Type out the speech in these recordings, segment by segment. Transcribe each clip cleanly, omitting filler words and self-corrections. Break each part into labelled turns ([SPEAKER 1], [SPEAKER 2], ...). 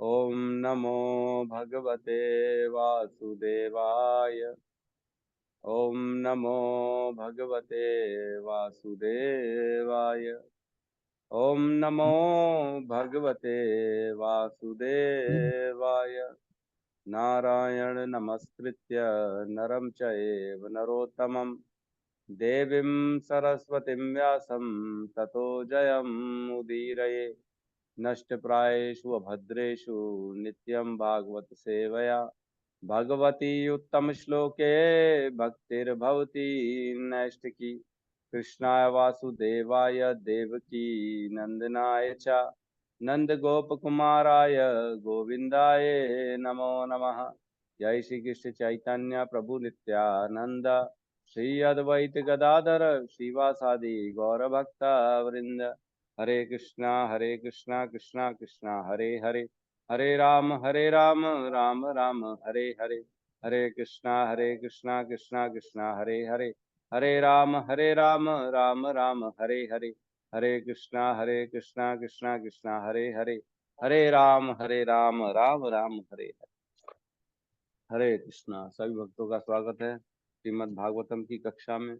[SPEAKER 1] ओम नमो भगवते वासुदेवाय। ओम नमो भगवते वासुदेवाय। ओम नमो भगवते वासुदेवाय। नारायण नमस्कृत्य नरं चैव नरोत्तमं देवीं सरस्वतीं व्यासं ततो जयमुदीरये। नष्टप्रायेषु अभद्रेषु नित्यं भागवत सेवया भगवती उत्तमश्लोके भक्तिर्भवती नैष्टिकी। कृष्णाय वासुदेवाय देवकी नंदनाय च नंदगोपकुमाराय गोविन्दाय नमो नमः। जय श्री कृष्ण चैतन्य प्रभु नित्यानंद श्री अद्वैत गदाधर श्रीवासादि गौरभक्ता वृंद। हरे कृष्णा कृष्णा कृष्णा हरे हरे, हरे राम राम राम हरे हरे। हरे कृष्णा कृष्णा कृष्णा हरे हरे, हरे राम राम राम हरे हरे। हरे कृष्णा कृष्णा कृष्णा हरे हरे, हरे राम राम राम हरे हरे। हरे कृष्णा। सभी भक्तों का स्वागत है श्रीमद् भागवतम की कक्षा में।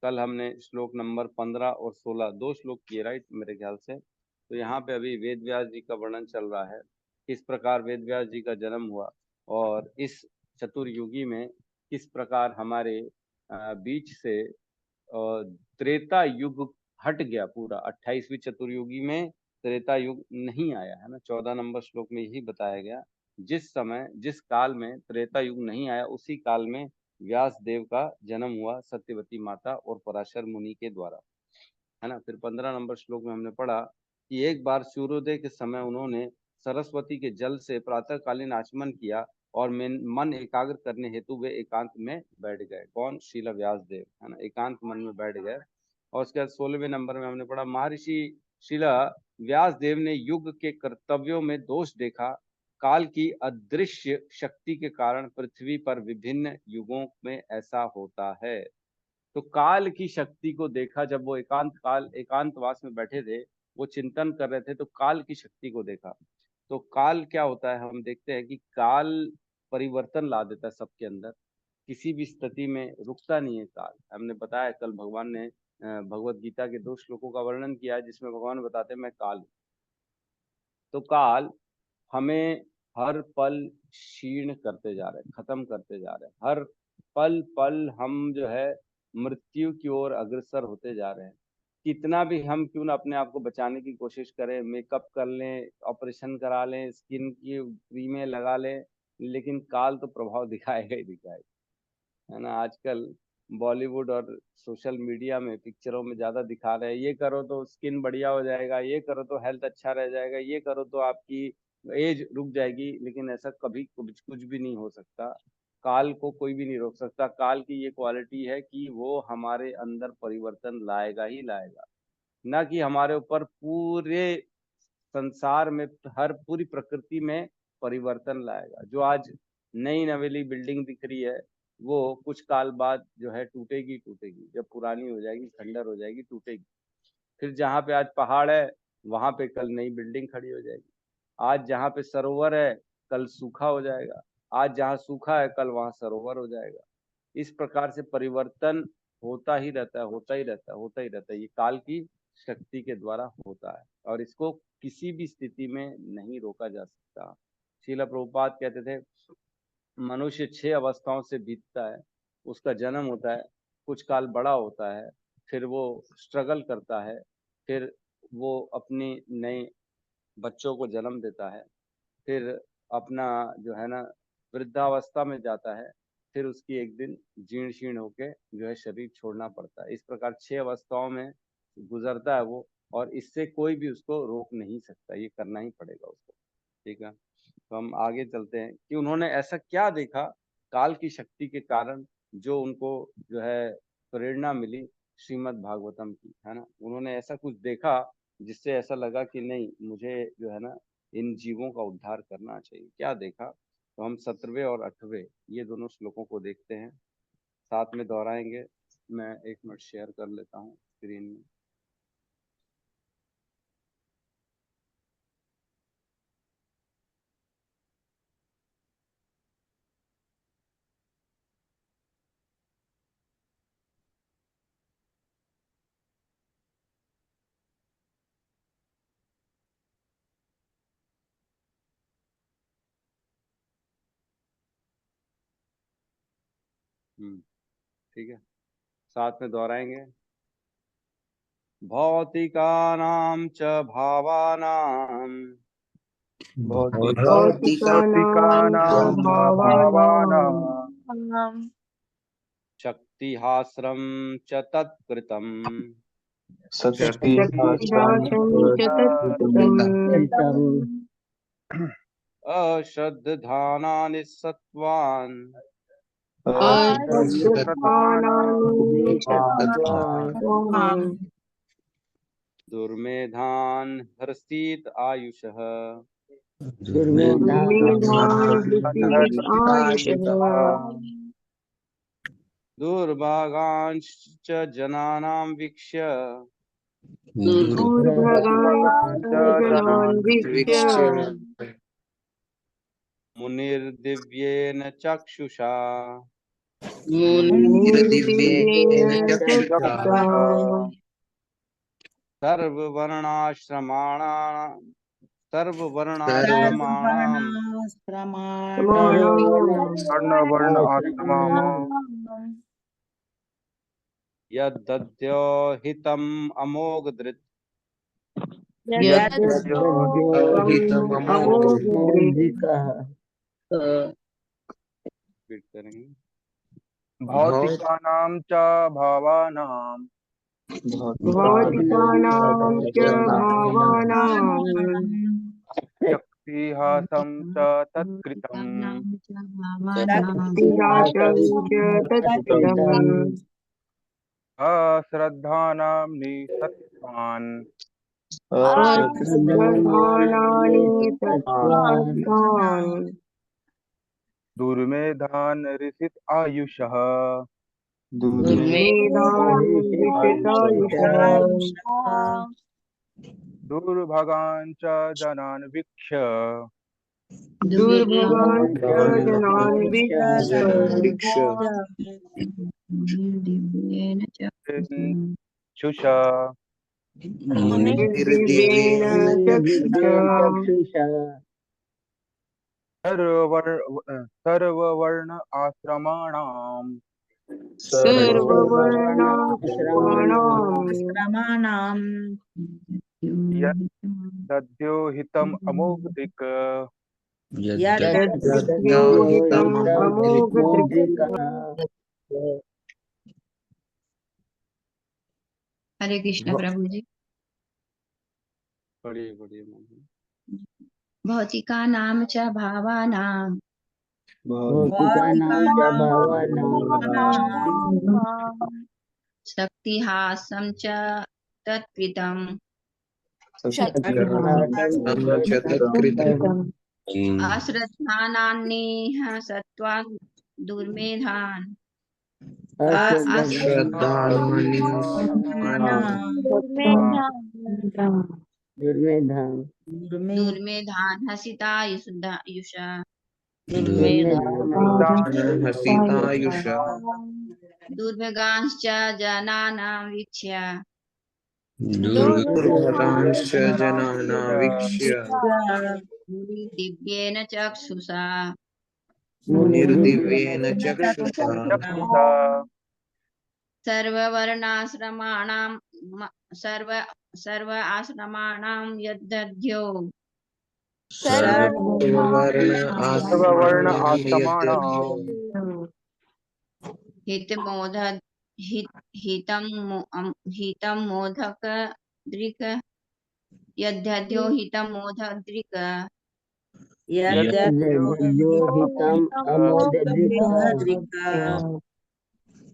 [SPEAKER 1] कल हमने श्लोक नंबर 15 और 16 दो श्लोक किए, राइट, मेरे ख्याल से। तो यहाँ पे अभी वेद व्यास जी का वर्णन चल रहा है, किस प्रकार वेद व्यास जी का जन्म हुआ और इस चतुर्युगी में किस प्रकार हमारे बीच से त्रेता युग हट गया। पूरा 28वीं चतुर्युगी में त्रेता युग नहीं आया है ना। 14 नंबर श्लोक में यही बताया गया। जिस समय जिस काल में त्रेता युग नहीं आया उसी काल में व्यास देव का जन्म हुआ सत्यवती माता और पराशर मुनि के द्वारा, है ना। फिर 15 नंबर श्लोक में हमने पढ़ा कि एक बार सूर्योदय के समय उन्होंने सरस्वती के जल से प्रातःकालीन आचमन किया और मन एकाग्र करने हेतु वे एकांत में बैठ गए। कौन? शीला व्यास देव, है ना, एकांत मन में बैठ गए। और उसके बाद 16वें नंबर में हमने पढ़ा महर्षि शीला व्यास देव ने युग के कर्तव्यों में दोष देखा। काल की अदृश्य शक्ति के कारण पृथ्वी पर विभिन्न युगों में ऐसा होता है। तो काल की शक्ति को देखा जब वो एकांतवास में बैठे थे, वो चिंतन कर रहे थे, तो काल की शक्ति को देखा। तो काल क्या होता है, हम देखते हैं कि काल परिवर्तन ला देता है सबके अंदर। किसी भी स्थिति में रुकता नहीं है काल। हमने बताया कल भगवान ने भगवत गीता के दो श्लोकों का वर्णन किया है जिसमें भगवान बताते हैं मैं काल हूं। तो काल हमें हर पल क्षीण करते जा रहे हैं, खत्म करते जा रहे हैं। हर पल पल हम जो है मृत्यु की ओर अग्रसर होते जा रहे हैं। कितना भी हम क्यों ना अपने आप को बचाने की कोशिश करें, मेकअप कर लें, ऑपरेशन करा लें, स्किन की क्रीमें लगा लें, लेकिन काल तो प्रभाव दिखाएगा ही दिखाएगा, है ना। आजकल बॉलीवुड और सोशल मीडिया में पिक्चरों में ज्यादा दिखा रहे हैं, ये करो तो स्किन बढ़िया हो जाएगा, ये करो तो हेल्थ अच्छा रह जाएगा, ये करो तो आपकी एज रुक जाएगी। लेकिन ऐसा कभी कुछ भी नहीं हो सकता। काल को कोई भी नहीं रोक सकता। काल की ये क्वालिटी है कि वो हमारे अंदर परिवर्तन लाएगा ही लाएगा, ना कि हमारे ऊपर पूरे संसार में हर पूरी प्रकृति में परिवर्तन लाएगा। जो आज नई नवेली बिल्डिंग दिख रही है वो कुछ काल बाद जो है टूटेगी टूटेगी, जब पुरानी हो जाएगी, खंडर हो जाएगी, टूटेगी। फिर जहाँ पे आज पहाड़ है वहां पे कल नई बिल्डिंग खड़ी हो जाएगी। आज जहाँ पे सरोवर है कल सूखा हो जाएगा। आज जहाँ सूखा है कल वहां सरोवर हो जाएगा। इस प्रकार से परिवर्तन होता ही रहता है, होता ही रहता है, होता ही रहता है। ये काल की शक्ति के द्वारा होता है और इसको किसी भी स्थिति में नहीं रोका जा सकता। श्रील प्रभुपाद कहते थे मनुष्य 6 अवस्थाओं से बीतता है। उसका जन्म होता है, कुछ काल बड़ा होता है, फिर वो स्ट्रगल करता है, फिर वो अपनी नए बच्चों को जन्म देता है, फिर अपना जो है ना वृद्धावस्था में जाता है, फिर उसकी एक दिन जीर्ण शीर्ण होके जो है शरीर छोड़ना पड़ता है। इस प्रकार 6 अवस्थाओं में गुजरता है वो, और इससे कोई भी उसको रोक नहीं सकता, ये करना ही पड़ेगा उसको। ठीक है, तो हम आगे चलते हैं कि उन्होंने ऐसा क्या देखा काल की शक्ति के कारण जो उनको जो है प्रेरणा मिली श्रीमद् भागवतम की, है ना। उन्होंने ऐसा कुछ देखा जिससे ऐसा लगा कि नहीं, मुझे जो है ना इन जीवों का उद्धार करना चाहिए। क्या देखा? तो हम 17वें और 8वें ये दोनों श्लोकों को देखते हैं, साथ में दोहराएंगे। मैं 1 मिनट शेयर कर लेता हूँ स्क्रीन में। ठीक है, साथ में दोहराएंगे। भौतिकानां च भावानां
[SPEAKER 2] भौतिकानां भावानां
[SPEAKER 1] शक्तिहास्रं च तत्कृतम्
[SPEAKER 2] शक्तिहासं
[SPEAKER 1] अश्रद्धानानि सत्त्वान् दुर्मेधान् ह्रसीत आयुषः दुर्भागांश्च जनानां वीक्ष्य मुनिर्दिव्येन चक्षुषा सर्ववर्णाश्रमाणां
[SPEAKER 2] वर्ण आश्रमाः
[SPEAKER 1] यद्दद्यो हितम् अमोघदृत् रिपीट करेंगे।
[SPEAKER 2] भौतिकानां च भावानां शक्तिहासं च तत्कृतम् अश्रद्धानां निसत्त्वान् दुर्मेधान् ऋषित आयुषः दुर्भगान् च जनान् वीक्ष्य चक्षुषा सर्ववर्ण आश्रमाणां यद्दद्यो हितम् अमोघदृक्
[SPEAKER 3] हरे कृष्ण प्रभु जी।
[SPEAKER 1] पढ़िए पढ़िए।
[SPEAKER 3] भौतिका नाम च भावानां शक्तिहासं च तत्कृतम् अश्रद्धानान्येह सत्त्वान् दुर्मेधान् दुर्मेधान् हसितायुषा दुर्भगांश्च जनानां वीक्ष्य दिव्येन चक्षुषा सर्व आश्रमाणां यद्दध्यो
[SPEAKER 2] सर्ववर्ण आश्रमाणां
[SPEAKER 3] हितं मोदक दृक् यद्दध्यो हितं मोदक दृक्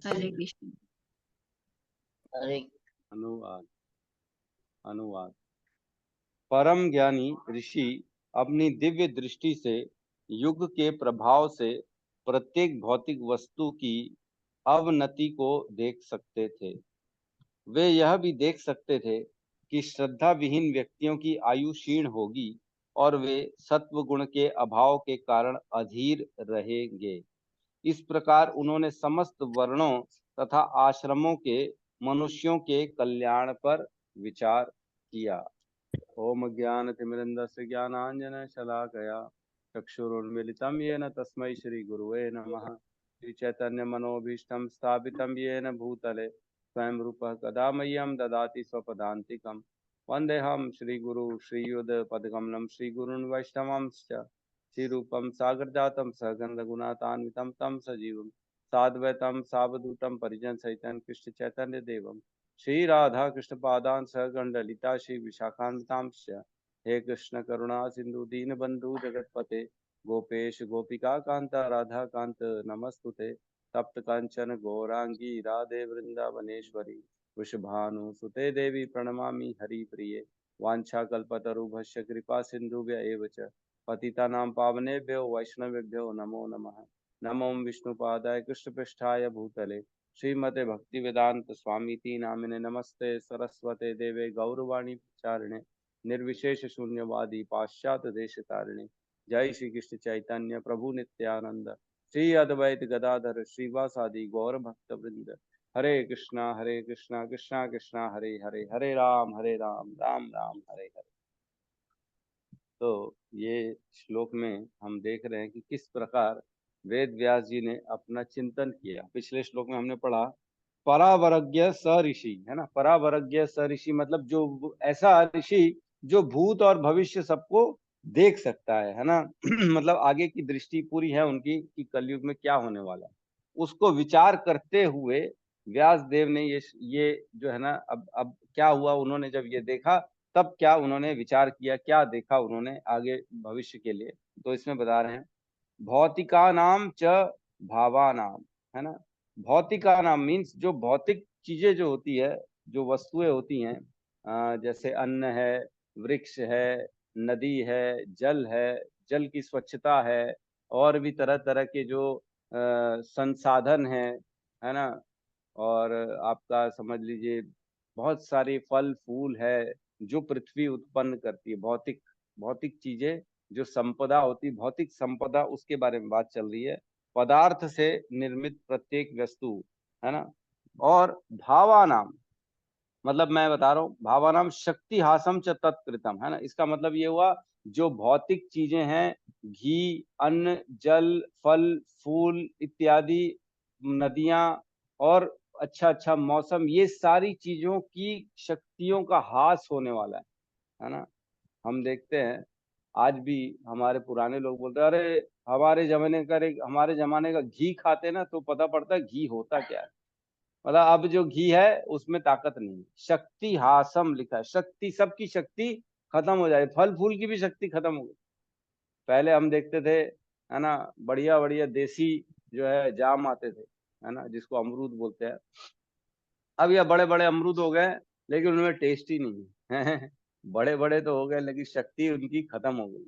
[SPEAKER 3] हरे कृष्ण।
[SPEAKER 1] अनुवाद। अनुवाद। परम ज्ञानी ऋषि अपनी दिव्य दृष्टि से युग के प्रभाव से प्रत्येक भौतिक वस्तु की अवनति को देख सकते थे। वे यह भी देख सकते थे कि श्रद्धा विहीन व्यक्तियों की आयु क्षीण होगी और वे सत्व गुण के अभाव के कारण अधीर रहेंगे। इस प्रकार उन्होंने समस्त वर्णों तथा आश्रमों के मनुष्यों के कल्याण पर विचार किया। ओम ज्ञानतिमिरन्धस्य ज्ञानाञ्जनशलाकया चक्षुरुन्मीलितं येन तस्मै श्री गुरुवे नमः। श्री चैतन्य मनोभीष्टं स्थापितं येन भूतले स्वयं रूपः कदा मह्यं ददाति स्वपदान्तिकं। वन्देऽहं श्रीगुरु श्रीयुतपदकमलं श्रीगुरून् वैष्णवांश्च श्रीरूपं सागरजातं सगन्धगुणान्वितं तं सजीवं साद्वैतं सावधूतं परिजनसहितं कृष्ण चैतन्य देवं श्री राधा कृष्ण पादान् सगणललिता श्री विशाखान्वितांश्च। हे कृष्ण करुणा सिंधु दीनबंधु जगतपते गोपेश गोपिका कांता राधा कांत नमस्तुते। तप्त कांचन गौरांगी राधे वृंदावनेश्वरी वृषभानुसुते देवी प्रणमामि हरिप्रिये। वाञ्छाकल्पतरुभ्यश्च कृपा सिन्धुभ्य एव च पतितानां पावनेभ्यो वैष्णवेभ्यो नमो नमः। नमो विष्णुपादाय कृष्णपृष्ठाय भूतले श्रीमते भक्तिवेदांत स्वामीति नामिने नमस्ते सरस्वते देवे गौरवाणी प्रचारिणे निर्विशेष शून्यवादी पाश्चात्य देश तारिणे। जय श्री कृष्ण चैतन्य प्रभु नित्यानंद श्री अद्वैत गदाधर श्रीवासादि गौर भक्त वृंद। हरे कृष्णा कृष्णा कृष्णा हरे हरे हरे राम राम राम हरे हरे। तो ये श्लोक में हम देख रहे हैं कि किस प्रकार वेद व्यास जी ने अपना चिंतन किया। पिछले श्लोक में हमने पढ़ा परावरज्ञ स ऋषि, है ना। परावरज्ञ स ऋषि मतलब जो ऐसा ऋषि जो भूत और भविष्य सबको देख सकता है ना। मतलब आगे की दृष्टि पूरी है उनकी कि कलयुग में क्या होने वाला है, उसको विचार करते हुए व्यास देव ने ये जो है ना, अब क्या हुआ, उन्होंने जब ये देखा तब क्या उन्होंने विचार किया, क्या देखा उन्होंने आगे भविष्य के लिए। तो इसमें बता रहे हैं भौतिका नाम च भावा नाम, है ना। भौतिका नाम मीन्स जो भौतिक चीजें जो होती है, जो वस्तुएं होती हैं, जैसे अन्न है, वृक्ष है, नदी है, जल है, जल की स्वच्छता है, और भी तरह तरह के जो संसाधन है ना। और आपका समझ लीजिए बहुत सारी फल फूल है जो पृथ्वी उत्पन्न करती है। भौतिक भौतिक चीजें जो संपदा होती, भौतिक संपदा, उसके बारे में बात चल रही है। पदार्थ से निर्मित प्रत्येक वस्तु, है ना। और भावानाम मतलब मैं बता रहा हूँ, भावानाम शक्ति हासम च तत्कृतम, है ना। इसका मतलब ये हुआ जो भौतिक चीजें हैं, घी, अन्न, जल, फल फूल इत्यादि, नदियां और अच्छा अच्छा मौसम, ये सारी चीजों की शक्तियों का हास होने वाला है ना। हम देखते हैं आज भी हमारे पुराने लोग बोलते हैं अरे हमारे जमाने का घी खाते ना तो पता पड़ता है घी होता क्या है। मतलब अब जो घी है उसमें ताकत नहीं है। शक्ति हासम लिखा है, शक्ति, सबकी शक्ति खत्म हो जाए, फल फूल की भी शक्ति खत्म हो गई। पहले हम देखते थे, है ना, बढ़िया बढ़िया देसी जो है जाम आते थे, है ना, जिसको अमरूद बोलते हैं। अब ये बड़े बड़े अमरूद हो गए लेकिन उनमें टेस्ट ही नहीं है। बड़े बड़े तो हो गए लेकिन शक्ति उनकी खत्म हो गई।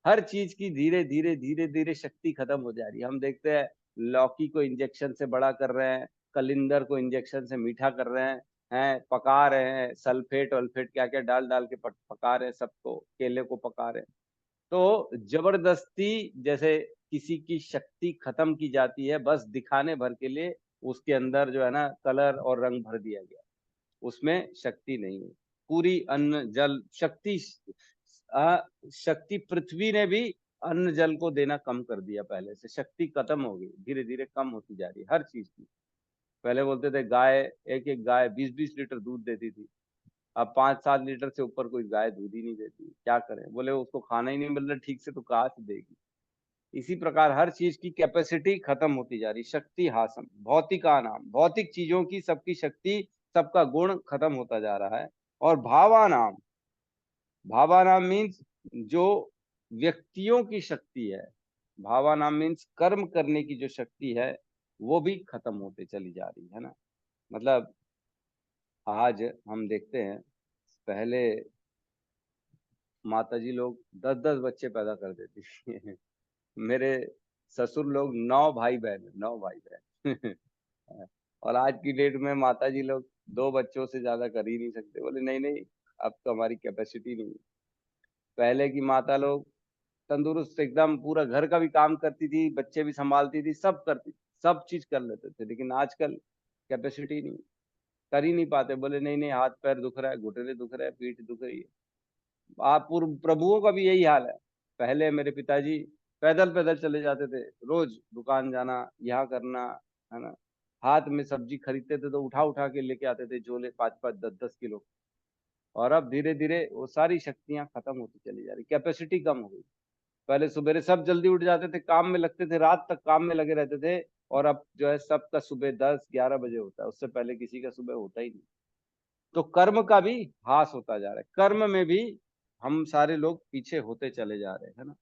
[SPEAKER 1] हर चीज की धीरे धीरे धीरे धीरे शक्ति खत्म हो जा रही है। हम देखते हैं लौकी को इंजेक्शन से बड़ा कर रहे हैं, कलिंदर को इंजेक्शन से मीठा कर रहे हैं पका रहे हैं, सल्फेट वल्फेट क्या क्या डाल डाल के पका रहे हैं सबको, केले को पका रहे हैं। तो जबरदस्ती जैसे किसी की शक्ति खत्म की जाती है बस दिखाने भर के लिए, उसके अंदर जो है ना कलर और रंग भर दिया गया, उसमें शक्ति नहीं है। पूरी अन्न जल शक्ति, शक्ति पृथ्वी ने भी अन्न जल को देना कम कर दिया। पहले से शक्ति खत्म हो गई, धीरे धीरे कम होती जा रही है हर चीज की। पहले बोलते थे गाय, एक एक गाय 20-20 लीटर दूध देती थी, अब 5-7 लीटर से ऊपर कोई गाय दूध ही नहीं देती। क्या करें, बोले उसको खाना ही नहीं मिल रहा ठीक से तो कहाँ से देगी। इसी प्रकार हर चीज की कैपेसिटी खत्म होती जा रही। शक्ति हासम, भौतिका नाम, भौतिक चीजों की सबकी शक्ति, सबका गुण खत्म होता जा रहा है। और भावानाम, भावानाम मीन्स जो व्यक्तियों की शक्ति है, भावानाम मीन्स कर्म करने की जो शक्ति है वो भी खत्म होते चली जा रही है ना। मतलब आज हम देखते हैं पहले माताजी लोग 10-10 बच्चे पैदा कर देती थी। मेरे ससुर लोग 9 भाई बहन, 9 भाई बहन। और आज की डेट में माताजी लोग 2 बच्चों से ज्यादा कर ही नहीं सकते। बोले नहीं नहीं, अब तो हमारी कैपेसिटी नहीं है। पहले की माता लोग तंदुरुस्त एकदम, पूरा घर का भी काम करती थी, बच्चे भी संभालती थी, सब करती, सब चीज कर लेते थे। लेकिन आजकल कैपेसिटी नहीं, कर ही नहीं पाते। बोले नहीं नहीं, हाथ पैर दुख रहा है, घुटने दुख रहे हैं, पीठ दुख रही है। आप पूर्व प्रभुओं का भी यही हाल है। पहले मेरे पिताजी पैदल पैदल चले जाते थे, रोज दुकान जाना, यहाँ करना, है ना। हाथ में सब्जी खरीदते थे तो उठा उठा के लेके आते थे झोले, 5-5 10-10 किलो। और अब धीरे धीरे वो सारी शक्तियां खत्म होती चली जा रही, कैपेसिटी कम हो गई। पहले सुबेरे सब जल्दी उठ जाते थे, काम में लगते थे, रात तक काम में लगे रहते थे। और अब जो है सबका सुबह 10-11 बजे होता है, उससे पहले किसी का सुबह होता ही नहीं। तो कर्म का भी ह्रास होता जा रहा है, कर्म में भी हम सारे लोग पीछे होते चले जा रहे हैं, है ना।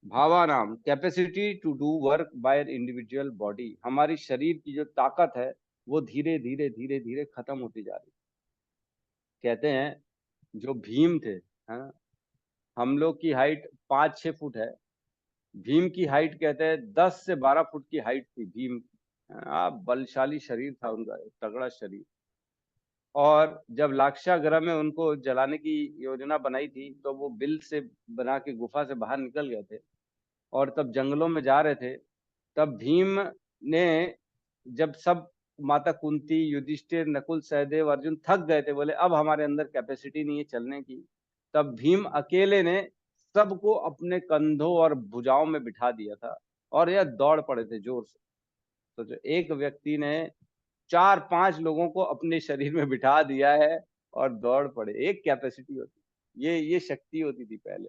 [SPEAKER 1] भावानाम capacity to do work by individual body, हमारी शरीर की जो ताकत है वो धीरे धीरे धीरे धीरे खत्म होती जा रही है। कहते हैं जो भीम थे, है ना, हम लोग की हाइट 5-6 फुट है, भीम की हाइट कहते हैं 10 से 12 फुट की हाइट थी भीम की। बलशाली शरीर था उनका, तगड़ा शरीर। और जब लाक्षागृह में उनको जलाने की योजना बनाई थी तो वो बिल से बना के गुफा से बाहर निकल गए थे। और तब जंगलों में जा रहे थे, तब भीम ने, जब सब माता कुंती, युधिष्ठिर, नकुल, सहदेव, अर्जुन थक गए थे, बोले अब हमारे अंदर कैपेसिटी नहीं है चलने की, तब भीम अकेले ने सबको अपने कंधों और भुजाओं में बिठा दिया था और यह दौड़ पड़े थे जोर से। तो जो एक व्यक्ति ने 4-5 लोगों को अपने शरीर में बिठा दिया है और दौड़ पड़े, एक कैपेसिटी होती, ये शक्ति होती थी पहले।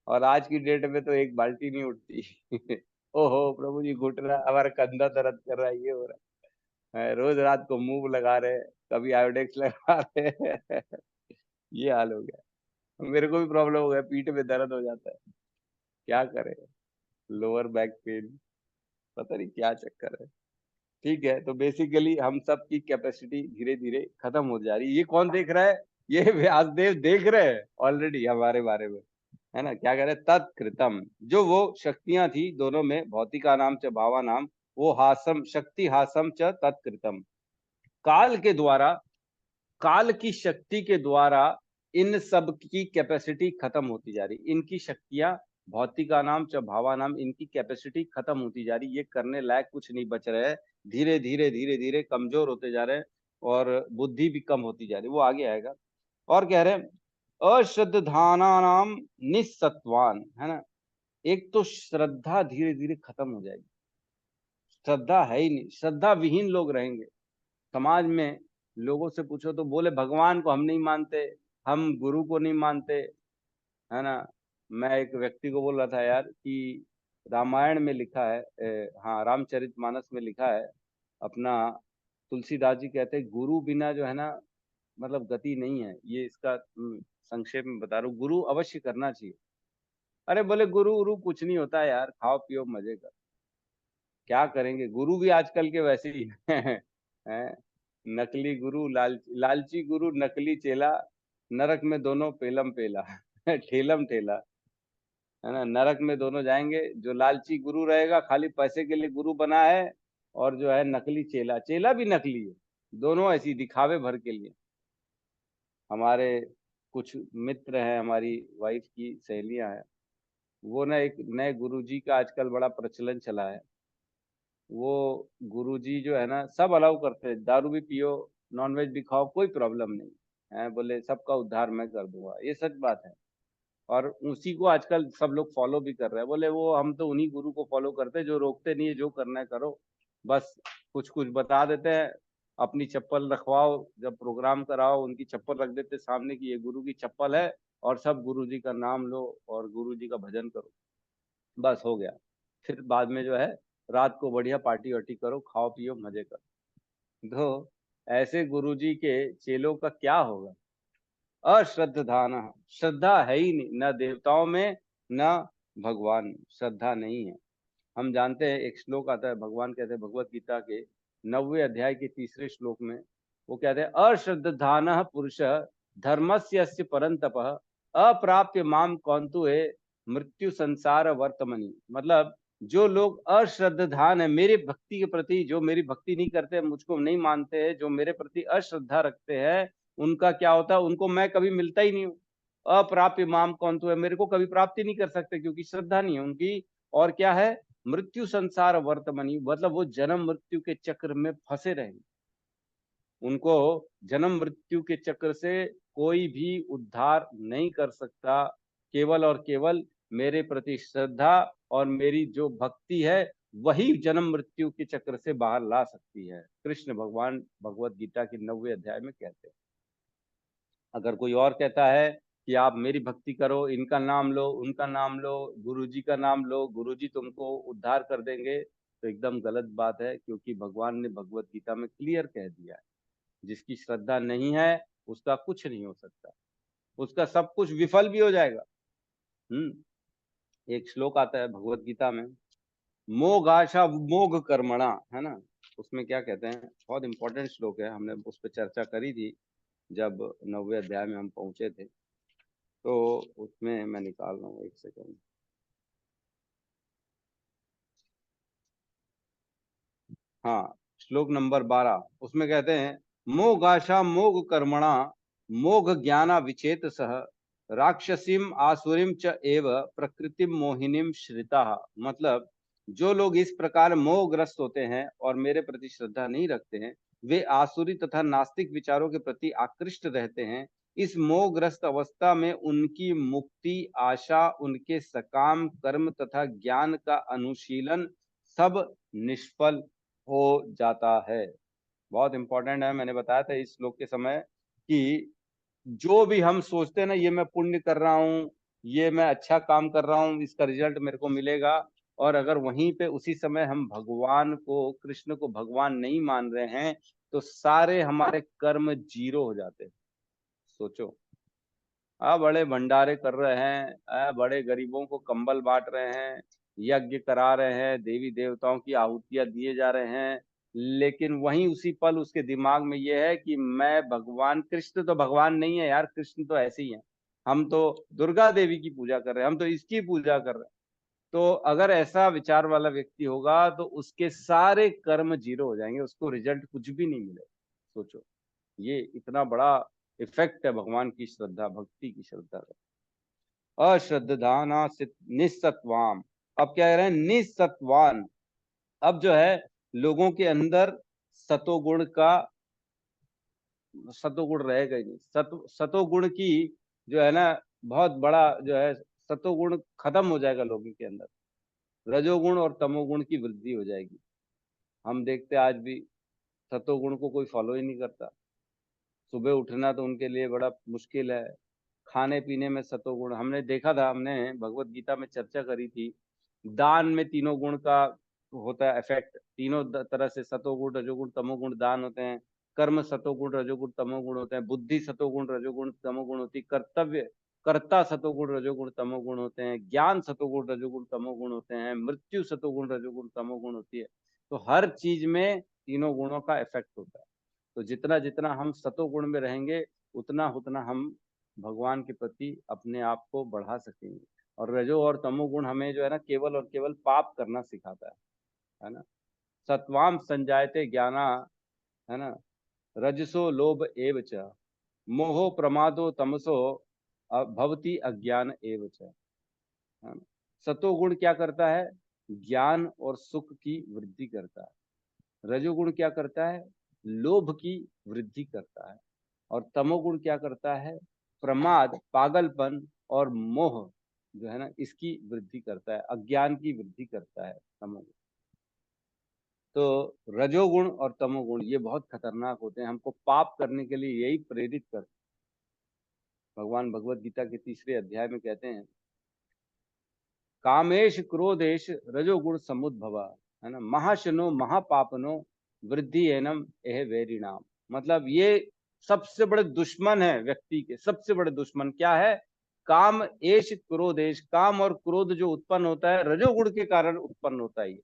[SPEAKER 1] और आज की डेट में तो एक बाल्टी नहीं उठती। ओहो प्रभु जी घुट रहा, हमारा कंधा दर्द कर रहा है, ये हो रहा है, रोज रात को मूव लगा रहे, कभी आयोडेक्स लगा रहे। ये हाल हो गया। मेरे को भी प्रॉब्लम हो गया, पीठ में दर्द हो जाता है, क्या करे, लोअर बैक पेन, पता नहीं क्या चक्कर है। ठीक है, तो बेसिकली हम सब की कैपेसिटी धीरे धीरे खत्म हो जा रही है। ये कौन देख रहा है? ये व्यासदेव देख रहे हैं ऑलरेडी हमारे बारे में, है ना। क्या कह रहे हैं? तत्कृतम, जो वो शक्तियां थी दोनों में, भौतिका नाम च भावा नाम, वो हासम शक्ति हासम च तत्कृतम, काल के द्वारा, काल की शक्ति के द्वारा इन सब की कैपेसिटी खत्म होती जा रही, इनकी शक्तियां, भौतिका नाम च भावा नाम, इनकी कैपेसिटी खत्म होती जा रही, ये करने लायक कुछ नहीं बच रहे हैं, धीरे धीरे धीरे धीरे कमजोर होते जा रहे हैं और बुद्धि भी कम होती जा रही, वो आगे आएगा। और कह रहे हैं अश्रद्धाना नाम निस्सत्वान, है ना। एक तो श्रद्धा धीरे धीरे खत्म हो जाएगी, श्रद्धा है ही नहीं, श्रद्धा विहीन लोग रहेंगे समाज में। लोगों से पूछो तो बोले भगवान को हम नहीं मानते, हम गुरु को नहीं मानते, है ना। मैं एक व्यक्ति को बोल रहा था यार कि रामायण में लिखा है, हाँ रामचरितमानस में लिखा है अपना, तुलसीदास जी कहते हैं गुरु बिना जो है ना, मतलब गति नहीं है। ये इसका संक्षेप में बता रहा हूँ, गुरु अवश्य करना चाहिए। अरे बोले गुरु गुरु कुछ नहीं होता है यार, खाओ पियो मजे कर, क्या करेंगे, गुरु भी आजकल के वैसे ही हैं। नकली गुरु, लालची गुरु, नकली चेला, नरक में दोनों पेलम पेला। ठेलम ठेला, है ना। नरक में दोनों जाएंगे, जो लालची गुरु रहेगा खाली पैसे के लिए गुरु बना है, और जो है नकली चेला, चेला भी नकली है, दोनों ऐसी दिखावे भर के लिए। हमारे कुछ मित्र हैं, हमारी वाइफ की सहेलियां हैं, वो ना एक नए गुरुजी का आजकल बड़ा प्रचलन चला है। वो गुरुजी जो है ना सब अलाउ करते हैं, दारू भी पियो, नॉनवेज भी खाओ, कोई प्रॉब्लम नहीं है, बोले सबका उद्धार मैं कर दूंगा, ये सच बात है। और उसी को आजकल सब लोग फॉलो भी कर रहे हैं। बोले वो हम तो उन्हीं गुरु को फॉलो करते हैं जो रोकते नहीं है, जो करना है करो, बस कुछ कुछ बता देते हैं, अपनी चप्पल रखवाओ, जब प्रोग्राम कराओ उनकी चप्पल रख देते सामने की ये गुरु की चप्पल है, और सब गुरु जी का नाम लो और गुरु जी का भजन करो, बस हो गया। फिर बाद में जो है रात को बढ़िया पार्टी वार्टी करो, खाओ पियो मजे करो। तो ऐसे गुरु जी के चेलों का क्या होगा? अश्रद्धान, श्रद्धा है ही नहीं, न देवताओं में न भगवान में, श्रद्धा नहीं है। हम जानते हैं एक श्लोक आता है, भगवान कहते हैं भगवत गीता के 9वें अध्याय के 3रे श्लोक में, वो कहते हैं अश्रद्धान पुरुष धर्मस्य अस्य परंतप अप्राप्य माम कौंतु है मृत्यु संसार वर्तमनि। मतलब जो लोग अश्रद्धान है, मेरे भक्ति के प्रति, जो मेरी भक्ति नहीं करते, मुझको नहीं मानते हैं, जो मेरे प्रति अश्रद्धा रखते हैं, उनका क्या होता है, उनको मैं कभी मिलता ही नहीं हूँ। अप्राप्य माम कौंतु है, मेरे को कभी प्राप्ति नहीं कर सकते क्योंकि श्रद्धा नहीं है उनकी। और क्या है? मृत्यु संसार वर्तमनी, मतलब वो जन्म मृत्यु के चक्र में फंसे रहेंगे, उनको जन्म मृत्यु के चक्र से कोई भी उद्धार नहीं कर सकता, केवल और केवल मेरे प्रति श्रद्धा और मेरी जो भक्ति है वही जन्म मृत्यु के चक्र से बाहर ला सकती है। कृष्ण भगवान भगवत गीता के 9वें अध्याय में कहते हैं। अगर कोई और कहता है कि आप मेरी भक्ति करो, इनका नाम लो, उनका नाम लो, गुरुजी का नाम लो, गुरुजी तुमको उद्धार कर देंगे, तो एकदम गलत बात है, क्योंकि भगवान ने भगवत गीता में क्लियर कह दिया है, जिसकी श्रद्धा नहीं है उसका कुछ नहीं हो सकता, उसका सब कुछ विफल भी हो जाएगा। एक श्लोक आता है भगवत गीता में, मोग आशा मोग कर्मणा, है ना, उसमें क्या कहते हैं, बहुत इंपॉर्टेंट श्लोक है, हमने उस पर चर्चा करी थी जब 9वें अध्याय में हम पहुंचे थे, तो उसमें मैं निकाल रहा हूँ, एक सेकंड। हाँ, श्लोक नंबर 12, उसमें कहते हैं, मोग आशा मोग कर्मणा मोग ज्ञाना विचेत सह राक्षसीम आसुरीम च एव प्रकृतिम मोहिनीम श्रिता। मतलब जो लोग इस प्रकार मोहग्रस्त होते हैं और मेरे प्रति श्रद्धा नहीं रखते हैं, वे आसुरी तथा नास्तिक विचारों के प्रति आकृष्ट रहते हैं। इस मोहग्रस्त अवस्था में उनकी मुक्ति आशा, उनके सकाम कर्म तथा ज्ञान का अनुशीलन सब निष्फल हो जाता है। बहुत इंपॉर्टेंट है, मैंने बताया था इस श्लोक के समय कि जो भी हम सोचते हैं ना, ये मैं पुण्य कर रहा हूँ, ये मैं अच्छा काम कर रहा हूँ, इसका रिजल्ट मेरे को मिलेगा, और अगर वहीं पे उसी समय हम भगवान को, कृष्ण को भगवान नहीं मान रहे हैं, तो सारे हमारे कर्म जीरो हो जाते हैं। सोचो, बड़े भंडारे कर रहे हैं, बड़े गरीबों को कंबल बांट रहे हैं, यज्ञ करा रहे हैं, देवी देवताओं की आहुतियां दिए जा रहे हैं, लेकिन वहीं उसी पल उसके दिमाग में यह है कि मैं भगवान, कृष्ण तो भगवान नहीं है यार, कृष्ण तो ऐसे ही है, हम तो दुर्गा देवी की पूजा कर रहे हैं, हम तो इसकी पूजा कर रहे हैं। तो अगर ऐसा विचार वाला व्यक्ति होगा तो उसके सारे कर्म जीरो हो जाएंगे, उसको रिजल्ट कुछ भी नहीं मिलेगा। सोचो, ये इतना बड़ा इफेक्ट है भगवान की श्रद्धा, भक्ति की श्रद्धा का। अश्रद्धाना निस्सत्वाम, अब क्या कह रहे हैं, निस्सत्वान। अब जो है लोगों के अंदर सतोगुण का, सतोगुण रहेगा ही नहीं, सतोगुण की जो है ना, बहुत बड़ा जो है, सतोगुण खत्म हो जाएगा लोगों के अंदर, रजोगुण और तमोगुण की वृद्धि हो जाएगी। हम देखते आज भी सतोगुण को कोई फॉलो ही नहीं करता, सुबह उठना तो उनके लिए बड़ा मुश्किल है, खाने पीने में सतोगुण, हमने देखा था, हमने भगवत गीता में चर्चा करी थी, दान में तीनों गुण का होता है इफेक्ट, तीनों तरह से सतोगुण रजोगुण तमोगुण दान होते हैं, कर्म सतोगुण रजोगुण तमोगुण होते हैं, बुद्धि सतोगुण रजोगुण तमोगुण होती है, कर्तव्य कर्ता सतोगुण रजोगुण तमोगुण होते हैं, ज्ञान सतोगुण रजोगुण तमोगुण होते हैं, मृत्यु सतोगुण रजोगुण तमोगुण होती है। तो हर चीज में तीनों गुणों का इफेक्ट होता है। तो जितना जितना हम सतोगुण में रहेंगे, उतना उतना हम भगवान के प्रति अपने आप को बढ़ा सकेंगे। और रजो और तमोगुण हमें जो है ना, केवल और केवल पाप करना सिखाता है ना। सत्वाम संजायते ज्ञाना, है ना, रजसो लोभ एव च, मोहो प्रमादो तमसो भवति अज्ञान एव च, है ना। सतोगुण क्या करता है, ज्ञान और सुख की वृद्धि करता है। रजोगुण क्या करता है, लोभ की वृद्धि करता है। और तमोगुण क्या करता है, प्रमाद, पागलपन और मोह जो है ना, इसकी वृद्धि करता है, अज्ञान की वृद्धि करता है तमोगुण। तो रजोगुण और तमोगुण ये बहुत खतरनाक होते हैं, हमको पाप करने के लिए यही प्रेरित करते हैं। भगवान भगवत गीता के 3रे अध्याय में कहते हैं, कामेश क्रोधेश रजोगुण समुद्भवा, है ना, महाशनो महापापनो वृद्धि एनम एह वेरिणाम। मतलब ये सबसे बड़े दुश्मन है व्यक्ति के, सबसे बड़े दुश्मन क्या है, काम एश क्रोधेश, काम और क्रोध जो उत्पन्न होता है रजोगुण के कारण उत्पन्न होता है।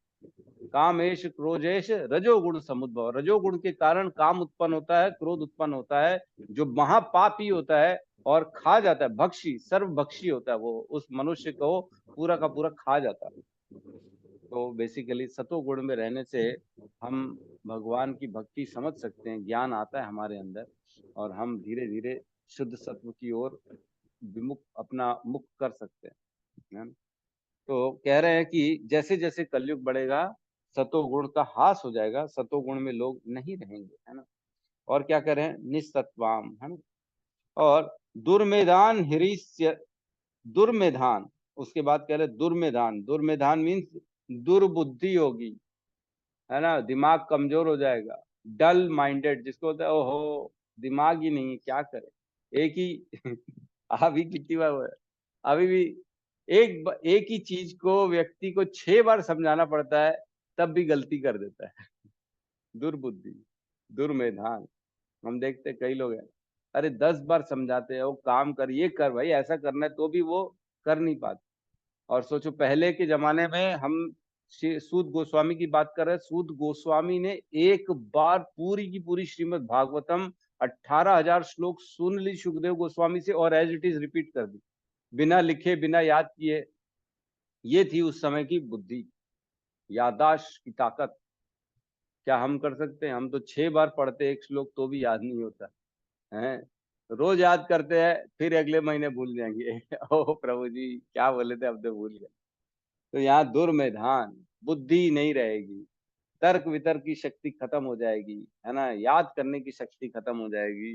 [SPEAKER 1] कामेश क्रोधेश रजोगुण समुद्भव, रजोगुण के कारण काम उत्पन्न होता है, क्रोध उत्पन्न होता है, जो महापापी होता है और खा जाता है, भक्षी सर्वभक्षी होता है, वो उस मनुष्य को पूरा का पूरा खा जाता है। तो बेसिकली सतोगुण में रहने से हम भगवान की भक्ति समझ सकते हैं, ज्ञान आता है हमारे अंदर, और हम धीरे धीरे शुद्ध सत्व की ओर विमुख, अपना मुख कर सकते हैं, है ना? तो कह रहे हैं कि जैसे जैसे कलयुग बढ़ेगा सतोगुण का हास हो जाएगा, सतोगुण में लोग नहीं रहेंगे, है ना। और क्या कह रहे हैं, निस्सत्वाम, है ना। और दुर्मेधान हिरीस्य, दुर्मेधान उसके बाद कह रहे दुर्मेधान। दुर्मेधान मीन्स दुर्बुद्धि होगी, है ना, दिमाग कमजोर हो जाएगा। डल माइंडेड जिसको होता है, ओहो दिमाग ही नहीं है, क्या करे, एक ही अभी कितनी बार हुआ है? अभी भी एक ही चीज को व्यक्ति को 6 बार समझाना पड़ता है, तब भी गलती कर देता है। दुर्बुद्धि, दुर्मेधान। हम देखते कई लोग हैं, अरे 10 बार समझाते हैं, वो काम कर, ये कर भाई, ऐसा करना है, तो भी वो कर नहीं पाते। और सोचो पहले के जमाने में, हम सूत गोस्वामी की बात कर रहे हैं, सूत गोस्वामी ने एक बार पूरी की पूरी श्रीमद् भागवतम 18,000 श्लोक सुन ली सुखदेव गोस्वामी से, और एज इट इज रिपीट कर दी, बिना लिखे बिना याद किए। ये थी उस समय की बुद्धि, याददाश्त की ताकत। क्या हम कर सकते हैं? हम तो 6 बार पढ़ते एक श्लोक तो भी याद नहीं होता है। रोज याद करते हैं, फिर अगले महीने भूल जाएंगे। ओ प्रभु जी क्या बोले थे, अब तो भूल गए। तो यहाँ दुर्मेधान, बुद्धि नहीं रहेगी, तर्क वितर्क की शक्ति खत्म हो जाएगी, है ना, याद करने की शक्ति खत्म हो जाएगी,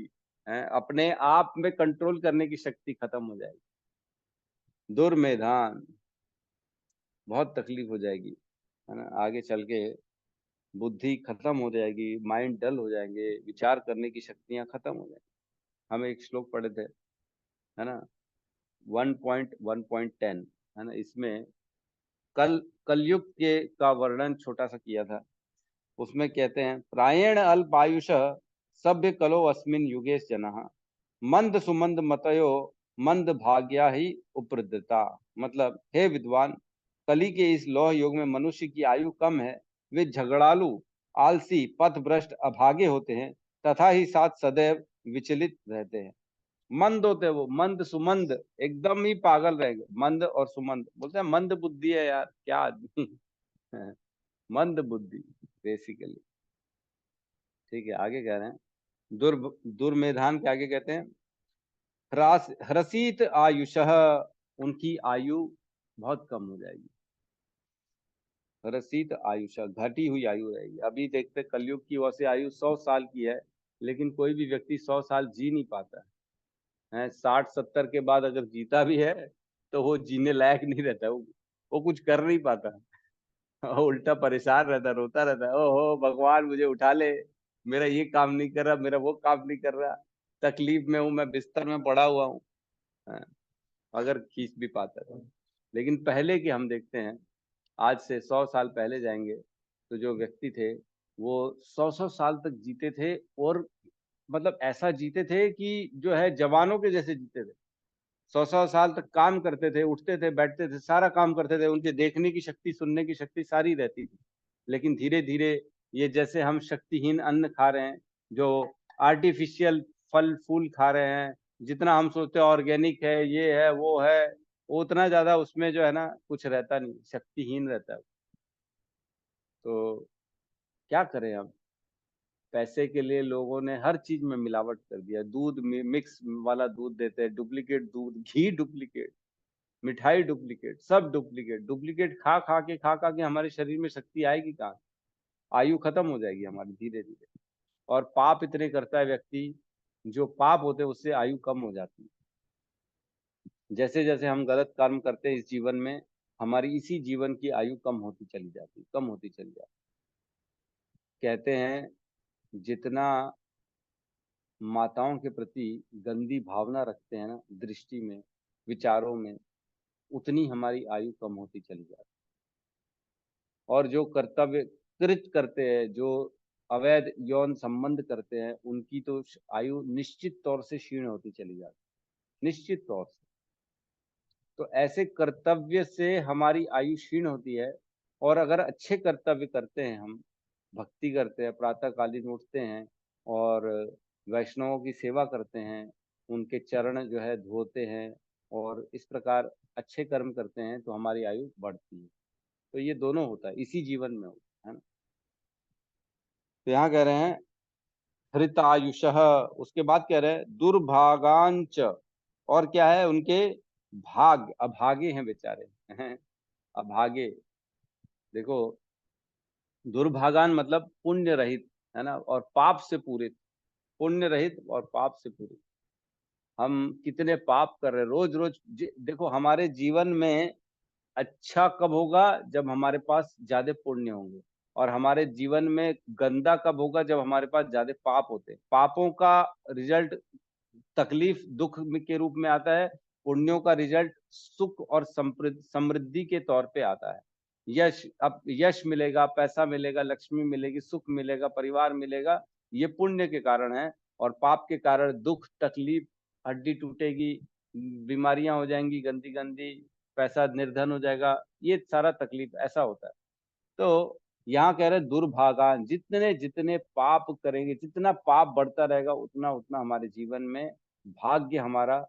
[SPEAKER 1] है, अपने आप में कंट्रोल करने की शक्ति खत्म हो जाएगी। दुर्मेधान, बहुत तकलीफ हो जाएगी, है ना, आगे चल के बुद्धि खत्म हो जाएगी, माइंड डल हो जाएंगे, विचार करने की शक्तियां खत्म हो जाएंगी। हम एक श्लोक पढ़े थे, है ना, 1.1.10, है ना, इसमें कलयुग के का वर्णन छोटा सा किया था। उसमें कहते हैं, प्रायेण अल्पायुष सभ्य कलो अस्मिन युगे जनः मंद सुमंद मतयो मंद भाग्या ही उपृद्धता। मतलब हे विद्वान, कली के इस लौह युग में मनुष्य की आयु कम है, वे झगड़ालू, आलसी, पथभ्रष्ट, अभागे होते हैं, तथा ही साथ सदैव विचलित रहते हैं। मंद होते हैं वो, मंद सुमंद, एकदम ही पागल रहेंगे। मंद और सुमंद बोलते हैं, मंद बुद्धि है यार, क्या आदमी है, मंद बुद्धि बेसिकली। ठीक है, आगे कह रहे हैं, दुर्मेधान के आगे कहते हैं, ह्रसित आयुषः, उनकी आयु बहुत कम हो जाएगी। ह्रसित आयुष, घटी हुई आयु रहेगी। अभी देखते कलयुग की वैसे आयु 100 साल की है, लेकिन कोई भी व्यक्ति 100 साल जी नहीं पाता है। 60-70 के बाद अगर जीता भी है, तो वो जीने लायक नहीं रहता, वो कुछ कर नहीं पाता। वो उल्टा परेशान रहता, रोता रहता है, ओहो भगवान मुझे उठा ले, मेरा ये काम नहीं कर रहा, मेरा वो काम नहीं कर रहा, तकलीफ में हूँ, मैं बिस्तर में पड़ा हुआ हूँ। हाँ, अगर खींच भी पाता है तो। लेकिन पहले की हम देखते हैं, आज से 100 साल पहले जाएंगे, तो जो व्यक्ति थे वो 100-100 साल तक जीते थे, और मतलब ऐसा जीते थे कि जो है जवानों के जैसे जीते थे। 100-100 साल तक काम करते थे, उठते थे, बैठते थे, सारा काम करते थे, उनके देखने की शक्ति, सुनने की शक्ति सारी रहती थी। लेकिन धीरे धीरे ये जैसे हम शक्तिहीन अन्न खा रहे हैं, जो आर्टिफिशियल फल फूल खा रहे हैं, जितना हम सोचते हैं ऑर्गेनिक है, ये है वो है, उतना ज्यादा उसमें जो है ना कुछ रहता नहीं, शक्तिहीन रहता है। तो क्या करें अब, पैसे के लिए लोगों ने हर चीज में मिलावट कर दिया। दूध में मिक्स वाला दूध देते हैं, डुप्लीकेट दूध, घी डुप्लीकेट, मिठाई डुप्लीकेट, सब डुप्लीकेट। डुप्लीकेट खा खा के हमारे शरीर में शक्ति आएगी कहाँ? आयु खत्म हो जाएगी हमारी धीरे धीरे। और पाप इतने करता है व्यक्ति, जो पाप होते हैं उससे आयु कम हो जाती है। जैसे जैसे हम गलत कर्म करते हैं इस जीवन में, हमारी इसी जीवन की आयु कम होती चली जाती, कम होती चली जाती। कहते हैं, जितना माताओं के प्रति गंदी भावना रखते हैं ना, दृष्टि में, विचारों में, उतनी हमारी आयु कम होती चली जाती। और जो कर्तव्य कृत करते हैं, जो अवैध यौन संबंध करते हैं, उनकी तो आयु निश्चित तौर से क्षीण होती चली जाती, निश्चित तौर से। तो ऐसे कर्तव्य से हमारी आयु क्षीण होती है। और अगर अच्छे कर्तव्य करते हैं, हम भक्ति करते हैं, प्रातःकालीन उठते हैं और वैष्णवों की सेवा करते हैं, उनके चरण जो है धोते हैं, और इस प्रकार अच्छे कर्म करते हैं, तो हमारी आयु बढ़ती है। तो ये दोनों होता है, इसी जीवन में होता है ना। तो यहाँ कह रहे हैं हृतायुषः, उसके बाद कह रहे हैं दुर्भागांच, और क्या है उनके भाग, अभागे हैं बेचारे, हैं अभागे। देखो, दुर्भागान मतलब पुण्य रहित, है ना, और पाप से पूरित, पुण्य रहित और पाप से पूरित। हम कितने पाप कर रहे हैं रोज रोज। देखो हमारे जीवन में अच्छा कब होगा, जब हमारे पास ज्यादा पुण्य होंगे, और हमारे जीवन में गंदा कब होगा, जब हमारे पास ज्यादा पाप होते हैं। पापों का रिजल्ट तकलीफ दुख के रूप में आता है, पुण्यों का रिजल्ट सुख और समृद्धि के तौर पे आता है। यश, अब यश मिलेगा, पैसा मिलेगा, लक्ष्मी मिलेगी, सुख मिलेगा, परिवार मिलेगा, ये पुण्य के कारण है। और पाप के कारण दुख, तकलीफ, हड्डी टूटेगी, बीमारियां हो जाएंगी गंदी गंदी, पैसा निर्धन हो जाएगा, ये सारा तकलीफ ऐसा होता है। तो यहाँ कह रहे दुर्भागान, जितने जितने पाप करेंगे, जितना पाप बढ़ता रहेगा, उतना उतना हमारे जीवन में भाग्य हमारा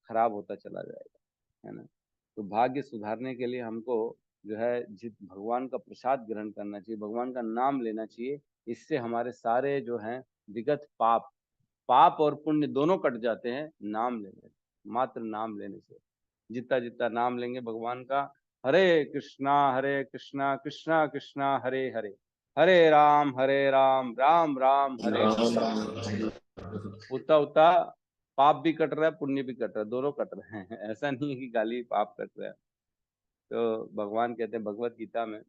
[SPEAKER 1] खराब होता चला जाएगा, है ना। तो भाग्य सुधारने के लिए हमको जो है जित भगवान का प्रसाद ग्रहण करना चाहिए, भगवान का नाम लेना चाहिए। इससे हमारे सारे जो हैं विगत पाप, पाप और पुण्य दोनों कट जाते हैं नाम लेने, मात्र नाम लेने से। जितना जितना नाम लेंगे भगवान का, हरे कृष्णा कृष्णा कृष्णा हरे हरे, हरे राम राम राम हरे
[SPEAKER 4] राम
[SPEAKER 1] हरे,
[SPEAKER 4] राम हरे
[SPEAKER 1] उतना उतना पाप भी कट रहा है, पुण्य भी कट रहा है, दोनों कट रहे हैं। ऐसा नहीं है कि खाली पाप कट रहा है। तो भगवान कहते हैं भगवत गीता में,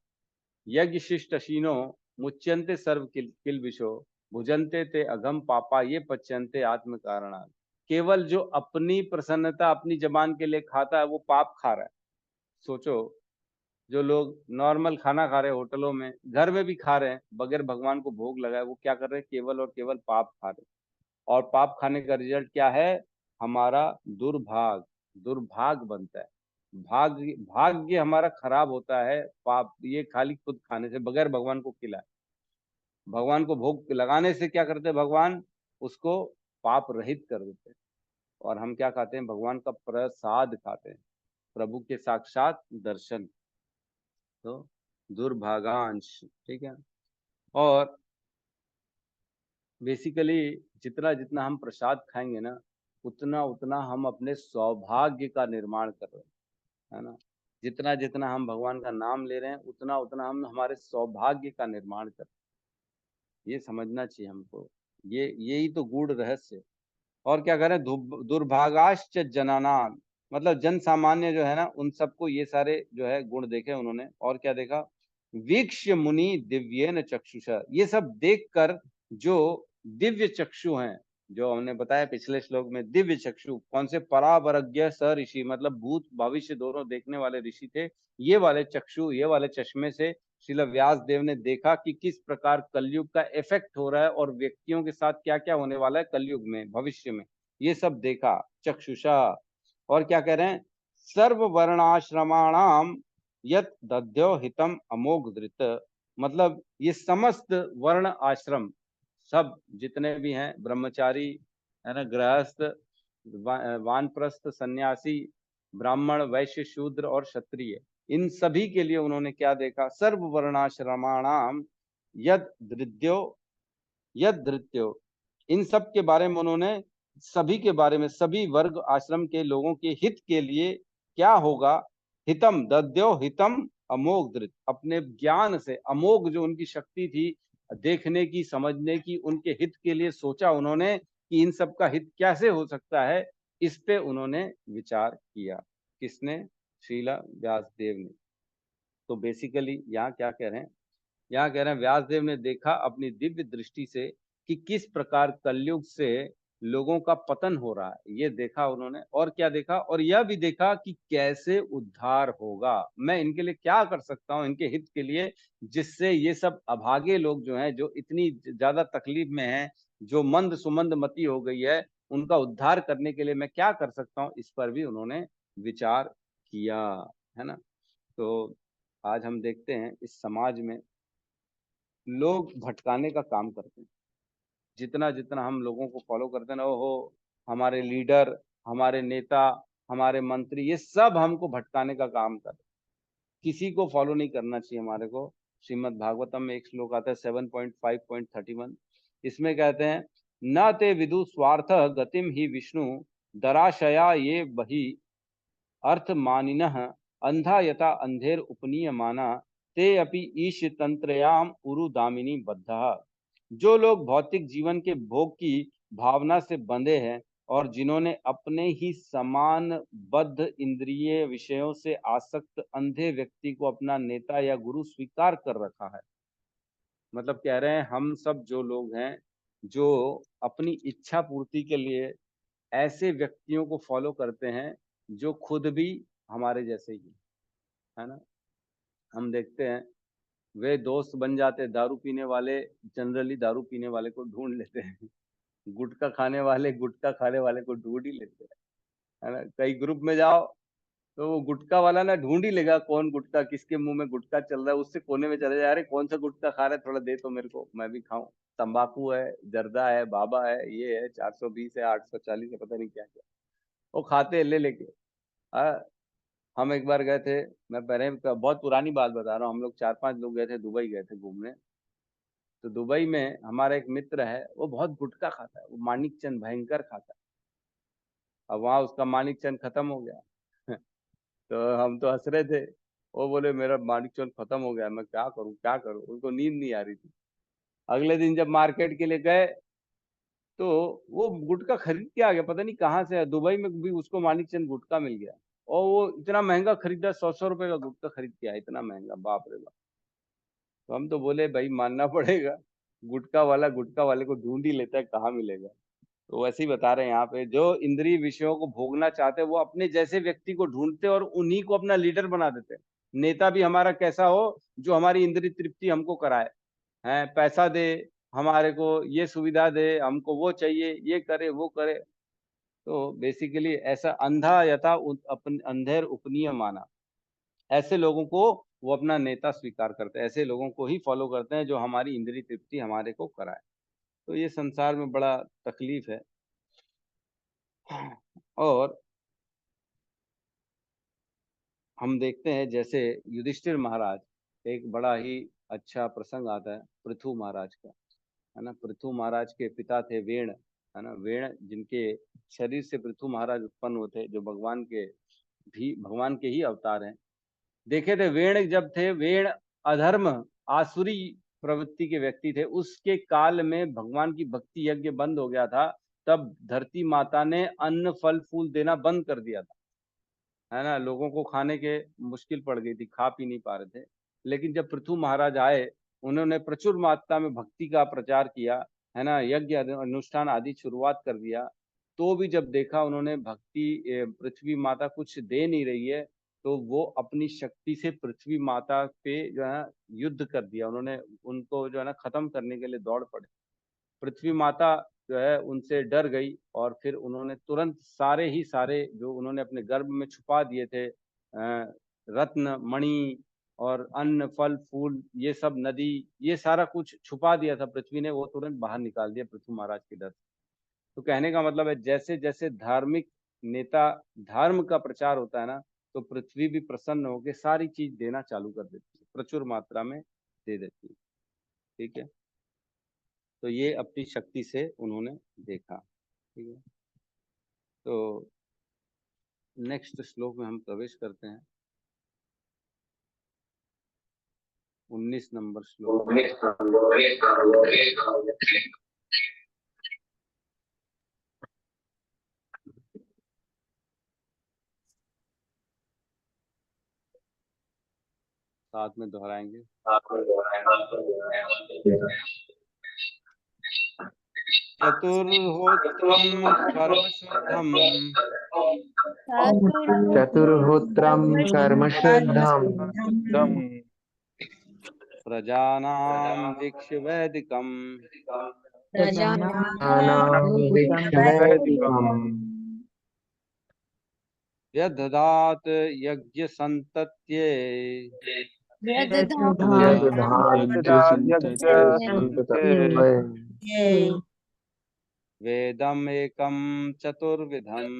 [SPEAKER 1] यज्ञ शिष्टशीनो मुच्यन्ते सर्व किल्बिषो, भुजन्ते ते अघम पापा ये पच्यन्ते आत्म कारणात्। केवल जो अपनी प्रसन्नता, अपनी जबान के लिए खाता है, वो पाप खा रहा है। सोचो, जो लोग नॉर्मल खाना खा रहे हैं होटलों में, घर में भी खा रहे हैं बगैर भगवान को भोग लगाए, वो क्या कर रहे हैं, केवल और केवल पाप खा रहे हैं। और पाप खाने का रिजल्ट क्या है, हमारा दुर्भाग, दुर्भाग बनता है। भाग्य भाग्य हमारा खराब होता है पाप ये खाली खुद खाने से, बगैर भगवान को खिलाए। भगवान को भोग लगाने से क्या करते हैं, भगवान उसको पाप रहित कर देते हैं। और हम क्या खाते हैं, भगवान का प्रसाद खाते हैं, प्रभु के साक्षात दर्शन। तो दुर्भागांश, ठीक है। और बेसिकली जितना जितना हम प्रसाद खाएंगे ना, उतना उतना हम अपने सौभाग्य का निर्माण कर रहे हैं, है ना। जितना जितना हम भगवान का नाम ले रहे हैं, उतना उतना हम हमारे सौभाग्य का निर्माण कर रहे हैं। ये समझना चाहिए हमको, ये यही तो गूढ़ रहस्य है। और क्या करें, दुर्भागाश्च जनानाम, मतलब जन सामान्य जो है ना, उन सबको ये सारे जो है गुण देखे उन्होंने। और क्या देखा, वीक्ष्य मुनि दिव्येन चक्षुषा, ये सब देखकर जो दिव्य चक्षु हैं, जो हमने बताया पिछले श्लोक में, दिव्य चक्षु कौन से, परावरज्ञ स ऋषि, मतलब भूत भविष्य दोनों देखने वाले ऋषि थे। ये वाले चक्षु, ये वाले चश्मे से श्रील व्यास देव ने देखा कि किस प्रकार कलयुग का इफेक्ट हो रहा है, और व्यक्तियों के साथ क्या क्या होने वाला है कलयुग में, भविष्य में, ये सब देखा चक्षुषा। और क्या कह रहे हैं, सर्व वर्णाश्रमाणाम यत दध्यो हितम अमोघ धृत, मतलब ये समस्त वर्ण आश्रम, सब जितने भी हैं, ब्रह्मचारी, है ना, गृहस्थ, वानप्रस्थ, सन्यासी, ब्राह्मण, वैश्य, शूद्र और क्षत्रिय, इन सभी के लिए उन्होंने क्या देखा, सर्व वर्णाश्रमाणाम यद धृत्यो, यद धृत्यो, इन सब के बारे में उन्होंने, सभी के बारे में, सभी वर्ग आश्रम के लोगों के हित के लिए क्या होगा, हितम दद्यो हितम अमोघ धृत, अपने ज्ञान से अमोघ जो उनकी शक्ति थी देखने की, समझने की, उनके हित के लिए सोचा उन्होंने कि इन सब का हित कैसे हो सकता है। इस पे उन्होंने विचार किया, किसने, श्रीला व्यासदेव ने। तो बेसिकली यहाँ क्या कह रहे हैं, यहाँ कह रहे हैं व्यासदेव ने देखा अपनी दिव्य दृष्टि से कि किस प्रकार कलयुग से लोगों का पतन हो रहा है, ये देखा उन्होंने। और क्या देखा, और यह भी देखा कि कैसे उद्धार होगा, मैं इनके लिए क्या कर सकता हूँ, इनके हित के लिए, जिससे ये सब अभागे लोग जो हैं, जो इतनी ज्यादा तकलीफ में हैं, जो मंद सुमंद मति हो गई है, उनका उद्धार करने के लिए मैं क्या कर सकता हूँ, इस पर भी उन्होंने विचार किया, है ना। तो आज हम देखते हैं इस समाज में लोग भटकाने का काम करते हैं। जितना जितना हम लोगों को फॉलो करते हैं ना, ओहो, हमारे लीडर, हमारे नेता, हमारे मंत्री, ये सब हमको भटकाने का काम कर, किसी को फॉलो नहीं करना चाहिए हमारे को। श्रीमद् भागवतम में एक श्लोक आता है 7.5.31, इसमें कहते हैं, न ते विदु स्वार्थ गतिम ही विष्णु दराशया ये बही अर्थ मानिनः अंधा यथा अंधेर उपनीय माना ते अपि ईश तंत्रयाम उरु दामिनी बद्धा। जो लोग भौतिक जीवन के भोग की भावना से बंधे हैं, और जिन्होंने अपने ही समान बद्ध इंद्रिय विषयों से आसक्त अंधे व्यक्ति को अपना नेता या गुरु स्वीकार कर रखा है। मतलब कह रहे हैं हम सब जो लोग हैं जो अपनी इच्छा पूर्ति के लिए ऐसे व्यक्तियों को फॉलो करते हैं जो खुद भी हमारे जैसे ही हैं, है ना। हम देखते हैं वे दोस्त बन जाते हैं, दारू पीने वाले जनरली दारू पीने वाले को ढूंढ लेते हैं, गुटखा खाने वाले गुटखा खाने वाले को ढूंढ ही लेते हैं, है ना। कई ग्रुप में जाओ तो वो गुटखा वाला ना ढूंढ ही लेगा कौन गुटखा, किसके मुंह में गुटखा चल रहा है, उससे कोने में चले जा रहे कौन सा गुटखा खा रहा है, थोड़ा दे तो मेरे को मैं भी खाऊं। तंबाकू है, जर्दा है, बाबा है, ये है, 420 है, 840 है, पता नहीं क्या क्या वो खाते हैं ले लेके। हाँ, हम एक बार गए थे, मैं पहले बहुत पुरानी बात बता रहा हूँ, हम लोग 4-5 लोग गए थे, दुबई गए थे घूमने। तो दुबई में हमारा एक मित्र है, वो बहुत गुटखा खाता है, वो मानिक चंद भयंकर खाता है। अब वहाँ उसका मानिक चंद खत्म हो गया तो हम तो हंस रहे थे। वो बोले मेरा मानिक चंद खत्म हो गया, मैं क्या करूँ क्या करूँ, उनको नींद नहीं आ रही थी। अगले दिन जब मार्केट के लिए गए तो वो गुटखा खरीद के आ गया, पता नहीं कहाँ से है, दुबई में भी उसको मानिक चंद गुटखा मिल गया। और वो इतना महंगा खरीदा, 100 रुपए का गुटखा खरीद के आया, इतना महंगा, बाप रे बाप। तो हम तो बोले भाई मानना पड़ेगा, गुटखा वाले को ढूंढ ही लेता है, कहाँ मिलेगा। तो वैसे ही बता रहे हैं यहाँ पे, जो इंद्रिय विषयों को भोगना चाहते हैं वो अपने जैसे व्यक्ति को ढूंढते हैं और उन्हीं को अपना लीडर बना देते हैं। नेता भी हमारा कैसा हो, जो हमारी इंद्रिय तृप्ति हमको कराए, हैं पैसा दे, हमारे को ये सुविधा दे, हमको वो चाहिए, ये करे वो करे। तो बेसिकली ऐसा अंधा यथा अपन अंधेर उपनीय माना, ऐसे लोगों को वो अपना नेता स्वीकार करते हैं, ऐसे लोगों को ही फॉलो करते हैं जो हमारी इंद्रिय तृप्ति हमारे को कराए। तो ये संसार में बड़ा तकलीफ है। और हम देखते हैं जैसे युधिष्ठिर महाराज, एक बड़ा ही अच्छा प्रसंग आता है पृथु महाराज का, है ना। पृथु महाराज के पिता थे वेण, है ना। वेण जिनके शरीर से पृथु महाराज उत्पन्न होते, जो भगवान के ही अवतार हैं। देखे थे वेण जब थे, वेण अधर्म आसुरी प्रवृत्ति के व्यक्ति थे। उसके काल में भगवान की भक्ति यज्ञ बंद हो गया था, तब धरती माता ने अन्न फल फूल देना बंद कर दिया था, है ना। लोगों को खाने के मुश्किल पड़ गई थी, खा पी नहीं पा रहे थे। लेकिन जब पृथु महाराज आए, उन्होंने प्रचुर मात्रा में भक्ति का प्रचार किया, है ना, यज्ञ अनुष्ठान आदि शुरुआत कर दिया। तो भी जब देखा उन्होंने पृथ्वी माता कुछ दे नहीं रही है, तो वो अपनी शक्ति से पृथ्वी माता पे जो है युद्ध कर दिया उन्होंने, उनको जो है ना खत्म करने के लिए दौड़ पड़े। पृथ्वी माता जो है उनसे डर गई और फिर उन्होंने तुरंत सारे ही सारे जो उन्होंने अपने गर्भ में छुपा दिए थे, रत्न मणि और अन्न फल फूल, ये सब नदी, ये सारा कुछ छुपा दिया था पृथ्वी ने, वो तुरंत बाहर निकाल दिया पृथ्वी महाराज के डर से। तो कहने का मतलब है जैसे जैसे धार्मिक नेता धर्म का प्रचार होता है ना, तो पृथ्वी भी प्रसन्न होकर सारी चीज देना चालू कर देती है, प्रचुर मात्रा में दे देती है। ठीक है, तो ये अपनी शक्ति से उन्होंने देखा। ठीक है, तो नेक्स्ट श्लोक में हम प्रवेश करते हैं, 19 नंबर श्लोक। साथ में दोहराएंगे। चतुर्होत्रम कर्मशुद्धम
[SPEAKER 2] चतुर्होत्रम कर्म शुद्धम
[SPEAKER 1] प्रजानां वीक्ष्य वैदिकम् यदधात यज्ञ संतत्ये वेदम एकम चतुर्विधम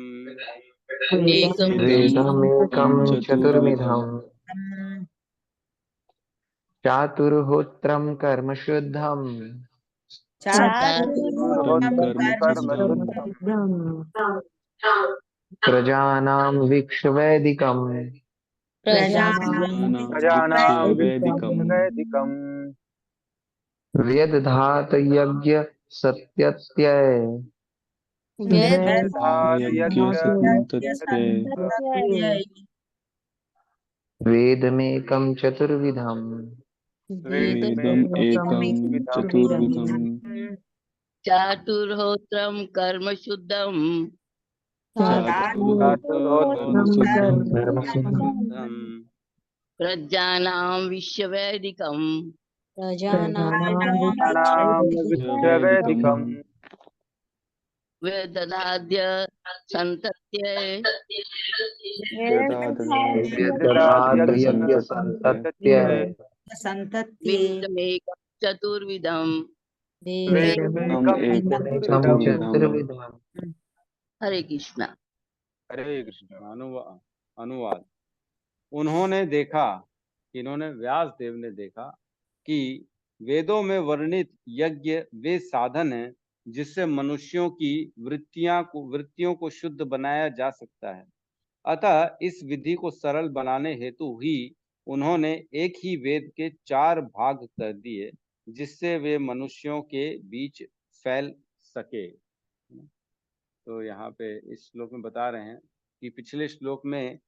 [SPEAKER 2] वेदमेकं चतुर्विधम् चातुर्होत्रं कर्म शुद्धम् प्रजानां विश्ववैदिकम् व्यदधात यज्ञ सत्यत्यय
[SPEAKER 1] वेदाध्ययनसन्तत्यै
[SPEAKER 2] वेदमेकं चतुर्विधम्
[SPEAKER 1] वेदमेकं चतुर्विधम्
[SPEAKER 4] चातुर्होत्रं कर्म शुद्धं
[SPEAKER 1] चातुर्होत्रं
[SPEAKER 2] कर्मसिद्धिं
[SPEAKER 1] कर्मसिद्धम्
[SPEAKER 4] प्रजानां विश्ववैदिकं
[SPEAKER 1] प्राणायामं विद्यावेदिकम्
[SPEAKER 4] वेदनाद्य संतत्ये
[SPEAKER 2] वेदाद्यज्ञसन्तत्य
[SPEAKER 4] वेदमेकं चतुर्विधं
[SPEAKER 2] वेदमेकं चतुर्विधम्
[SPEAKER 4] हरे कृष्ण।
[SPEAKER 1] हरे कृष्ण। अनुवाद। उन्होंने देखा, इन्होंने व्यास देव ने देखा कि वेदों में वर्णित यज्ञ वे साधन हैं जिससे मनुष्यों की वृत्तियों को शुद्ध बनाया जा सकता है। अतः इस विधि को सरल बनाने हेतु ही उन्होंने एक ही वेद के 4 भाग कर दिए जिससे वे मनुष्यों के बीच फैल सके। तो यहाँ पे इस श्लोक में बता रहे हैं कि पिछले श्लोक में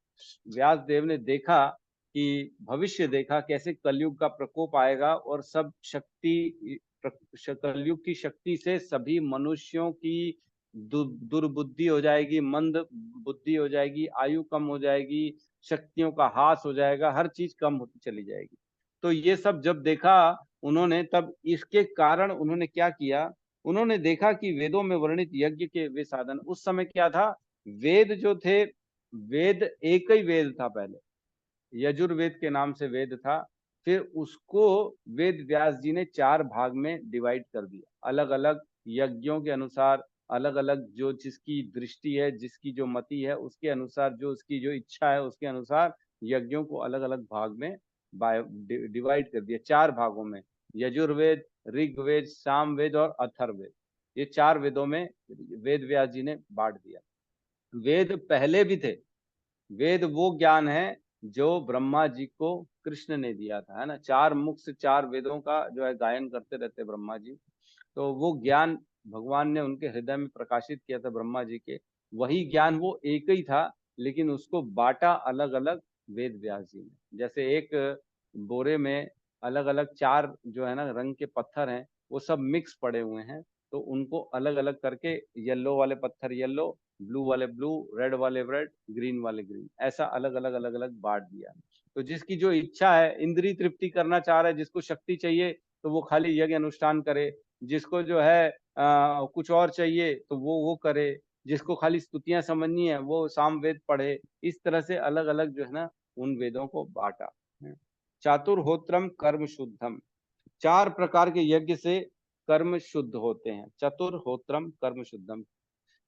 [SPEAKER 1] व्यास देव ने देखा कि भविष्य देखा कैसे कलयुग का प्रकोप आएगा और सब कलयुग की शक्ति से सभी मनुष्यों की दुर्बुद्धि हो जाएगी, मंद बुद्धि हो जाएगी, आयु कम हो जाएगी, शक्तियों का ह्रास हो जाएगा, हर चीज कम होती चली जाएगी। तो ये सब जब देखा उन्होंने, तब इसके कारण उन्होंने क्या किया, उन्होंने देखा कि वेदों में वर्णित यज्ञ के वे साधन, उस समय क्या था, वेद जो थे, वेद एक ही वेद था, पहले यजुर्वेद के नाम से वेद था, फिर उसको वेद व्यास जी ने 4 भाग में डिवाइड कर दिया, अलग अलग यज्ञों के अनुसार, अलग अलग जो जिसकी दृष्टि है, जिसकी जो मति है, उसके अनुसार, जो उसकी जो इच्छा है उसके अनुसार यज्ञों को अलग अलग भाग में डिवाइड कर दिया, 4 भागों में, यजुर्वेद, ऋग्वेद, सामवेद और अथर्ववेद, ये 4 वेदों में वेद व्यास जी ने बांट दिया। वेद पहले भी थे, वेद वो ज्ञान है जो ब्रह्मा जी को कृष्ण ने दिया था, है ना, 4 मुख से 4 वेदों का जो है गायन करते रहते ब्रह्मा जी, तो वो ज्ञान भगवान ने उनके हृदय में प्रकाशित किया था ब्रह्मा जी के, वही ज्ञान वो एक ही था, लेकिन उसको बांटा अलग अलग वेद व्यास जी ने। जैसे एक बोरे में अलग अलग 4 जो है ना रंग के पत्थर हैं, वो सब मिक्स पड़े हुए हैं, तो उनको अलग अलग करके येलो वाले पत्थर येलो, ब्लू वाले ब्लू, रेड वाले रेड, ग्रीन वाले ग्रीन, ऐसा अलग अलग बांट दिया। तो जिसकी जो इच्छा है, इंद्रिय तृप्ति करना चाह रहा है, जिसको शक्ति चाहिए तो वो खाली यज्ञ अनुष्ठान करे, जिसको जो है कुछ और चाहिए तो वो करे, जिसको खाली स्तुतियां समझनी है वो सामवेद पढ़े, इस तरह से अलग अलग जो है ना उन वेदों को बांटा। चातुर्होत्रम कर्म शुद्धम, 4 प्रकार के यज्ञ से कर्म शुद्ध होते हैं। चतुर्होत्रम कर्म शुद्धम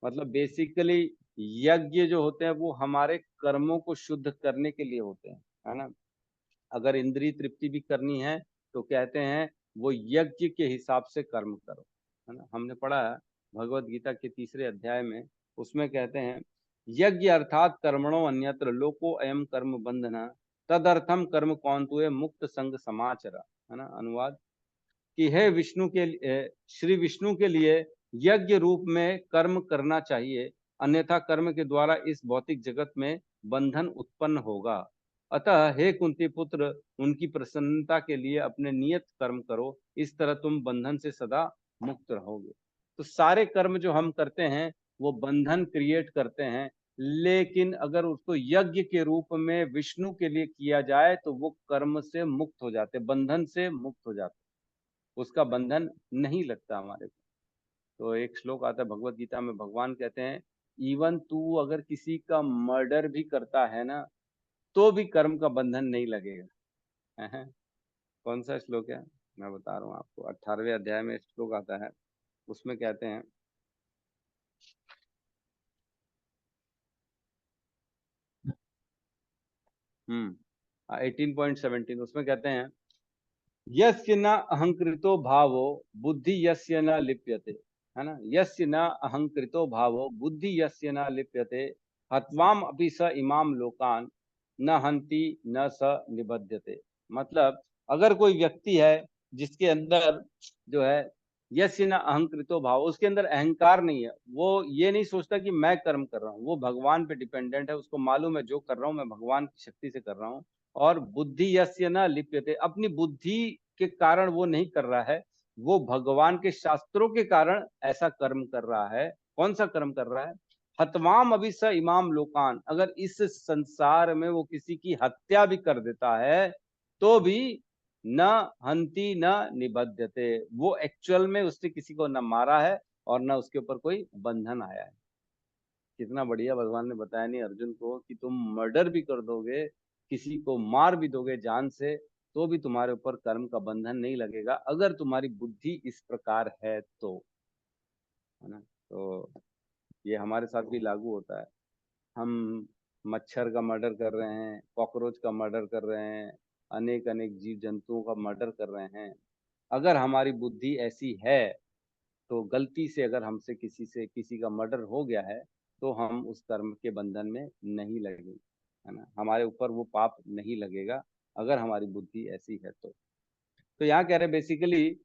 [SPEAKER 1] मतलब बेसिकली यज्ञ जो होते हैं वो हमारे कर्मों को शुद्ध करने के लिए होते हैं, है ना। अगर इंद्रिय तृप्ति भी करनी है तो कहते हैं वो यज्ञ के हिसाब से कर्म करो, है ना। हमने पढ़ा है भगवत गीता के 3रे अध्याय में, उसमें कहते हैं यज्ञ अर्थात कर्मणो अन्यत्र लोको अयम कर्म बंधना तदर्थम कर्म कौंतुए मुक्त संग समाचरा, है ना। अनुवाद कि है विष्णु के श्री विष्णु के लिए यज्ञ रूप में कर्म करना चाहिए, अन्यथा कर्म के द्वारा इस भौतिक जगत में बंधन उत्पन्न होगा। अतः हे कुंती पुत्र, उनकी प्रसन्नता के लिए अपने नियत कर्म करो, इस तरह तुम बंधन से सदा मुक्त रहोगे। तो सारे कर्म जो हम करते हैं वो बंधन क्रिएट करते हैं, लेकिन अगर उसको यज्ञ के रूप में विष्णु के लिए किया जाए तो वो कर्म से मुक्त हो जाते, बंधन से मुक्त हो जाते, उसका बंधन नहीं लगता हमारे को। तो एक श्लोक आता है भगवत गीता में, भगवान कहते हैं इवन तू अगर किसी का मर्डर भी करता है ना तो भी कर्म का बंधन नहीं लगेगा। कौन सा श्लोक है, मैं बता रहा हूँ आपको, 18वें अध्याय में श्लोक आता है, उसमें कहते हैं 18.17, उसमें कहते हैं यस्य न अहंकृतो भावो बुद्धि यस्य न लिप्यते, है ना, यस्य न अहंकृतो भावो बुद्धि यस्य न लिप्यते हत्वाम अपि स इमाम लोकान न हंति न स निबध्यते। मतलब अगर कोई व्यक्ति है जिसके अंदर जो है यस्य न अहंकृतो भाव, उसके अंदर अहंकार नहीं है, वो ये नहीं सोचता कि मैं कर्म कर रहा हूँ, वो भगवान पे डिपेंडेंट है, उसको मालूम है जो कर रहा हूँ मैं भगवान की शक्ति से कर रहा हूँ। और बुद्धि यस्य न लिप्यते, अपनी बुद्धि के कारण वो नहीं कर रहा है, वो भगवान के शास्त्रों के कारण ऐसा कर्म कर रहा है। कौन सा कर्म कर रहा है? हतवाम अभी स इमाम लोकान, अगर इस संसार में वो किसी की हत्या भी कर देता है तो भी न हंति न निबध्यते, वो एक्चुअल में उसने किसी को न मारा है और न उसके ऊपर कोई बंधन आया है। कितना बढ़िया भगवान ने बताया नहीं अर्जुन को कि तुम मर्डर भी कर दोगे, किसी को मार भी दोगे जान से, तो भी तुम्हारे ऊपर कर्म का बंधन नहीं लगेगा, अगर तुम्हारी बुद्धि इस प्रकार है तो, है ना। तो ये हमारे साथ भी लागू होता है। हम मच्छर का मर्डर कर रहे हैं, कॉकरोच का मर्डर कर रहे हैं, अनेक अनेक जीव जंतुओं का मर्डर कर रहे हैं। अगर हमारी बुद्धि ऐसी है तो गलती से अगर हमसे किसी का मर्डर हो गया है तो हम उस कर्म के बंधन में नहीं लगेंगे, है ना, हमारे ऊपर वो पाप नहीं लगेगा अगर हमारी बुद्धि ऐसी है तो यहाँ कह रहे हैं बेसिकली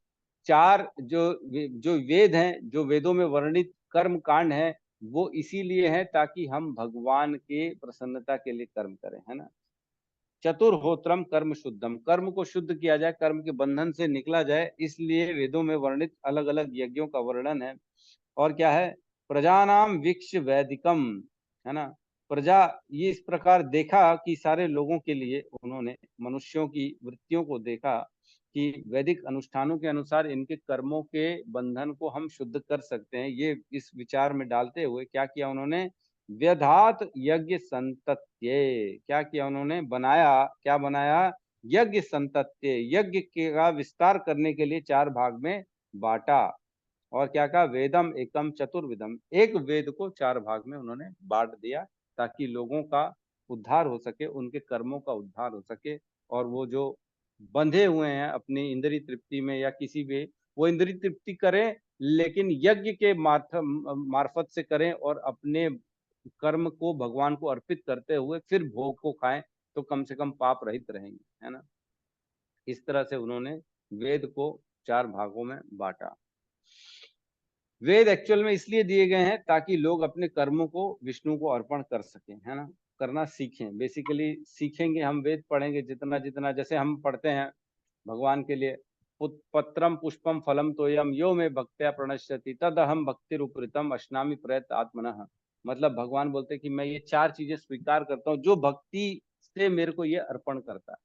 [SPEAKER 1] चार जो वेद हैं, जो वेदों में वर्णित कर्म कांड है, वो इसीलिए है ताकि हम भगवान के प्रसन्नता के लिए कर्म करें, है ना। चतुर्होत्रम कर्म शुद्धम, कर्म को शुद्ध किया जाए, कर्म के बंधन से निकला जाए, इसलिए वेदों में वर्णित अलग अलग यज्ञों का वर्णन है। और क्या है? प्रजानाम विक्ष वैदिकम, है ना। प्रजा, ये इस प्रकार देखा कि सारे लोगों के लिए उन्होंने मनुष्यों की वृत्तियों को देखा कि वैदिक अनुष्ठानों के अनुसार इनके कर्मों के बंधन को हम शुद्ध कर सकते हैं। ये इस विचार में डालते हुए क्या किया उन्होंने? व्यधात यज्ञ संतत्ये, क्या किया उन्होंने? बनाया, क्या बनाया? यज्ञ संतत्य, यज्ञ का विस्तार करने के लिए चार भाग में बांटा। और क्या कहा? वेदम एकम चतुर्विधम, एक वेद को चार भाग में उन्होंने बांट दिया ताकि लोगों का उद्धार हो सके, उनके कर्मों का उद्धार हो सके, और वो जो बंधे हुए हैं अपनी इंद्रिय तृप्ति में या किसी भी, वो इंद्रिय तृप्ति करें लेकिन यज्ञ के मार्फत से करें और अपने कर्म को भगवान को अर्पित करते हुए फिर भोग को खाएं, तो कम से कम पाप रहित रहेंगे, है ना। इस तरह से उन्होंने वेद को चार भागों में बांटा। वेद एक्चुअल में इसलिए दिए गए हैं ताकि लोग अपने कर्मों को विष्णु को अर्पण कर सकें, है ना, करना सीखें। बेसिकली सीखेंगे, हम वेद पढ़ेंगे जितना जितना, जैसे हम पढ़ते हैं भगवान के लिए, पत्रम पुष्पम फलम तोयम यो में भक्त्या प्रणश्यति तद अहम भक्ति रूपृतम अश्नामि प्रयत आत्मनः, मतलब भगवान बोलते हैं कि मैं ये चार चीजें स्वीकार करता हूँ जो भक्ति से मेरे को ये अर्पण करता है।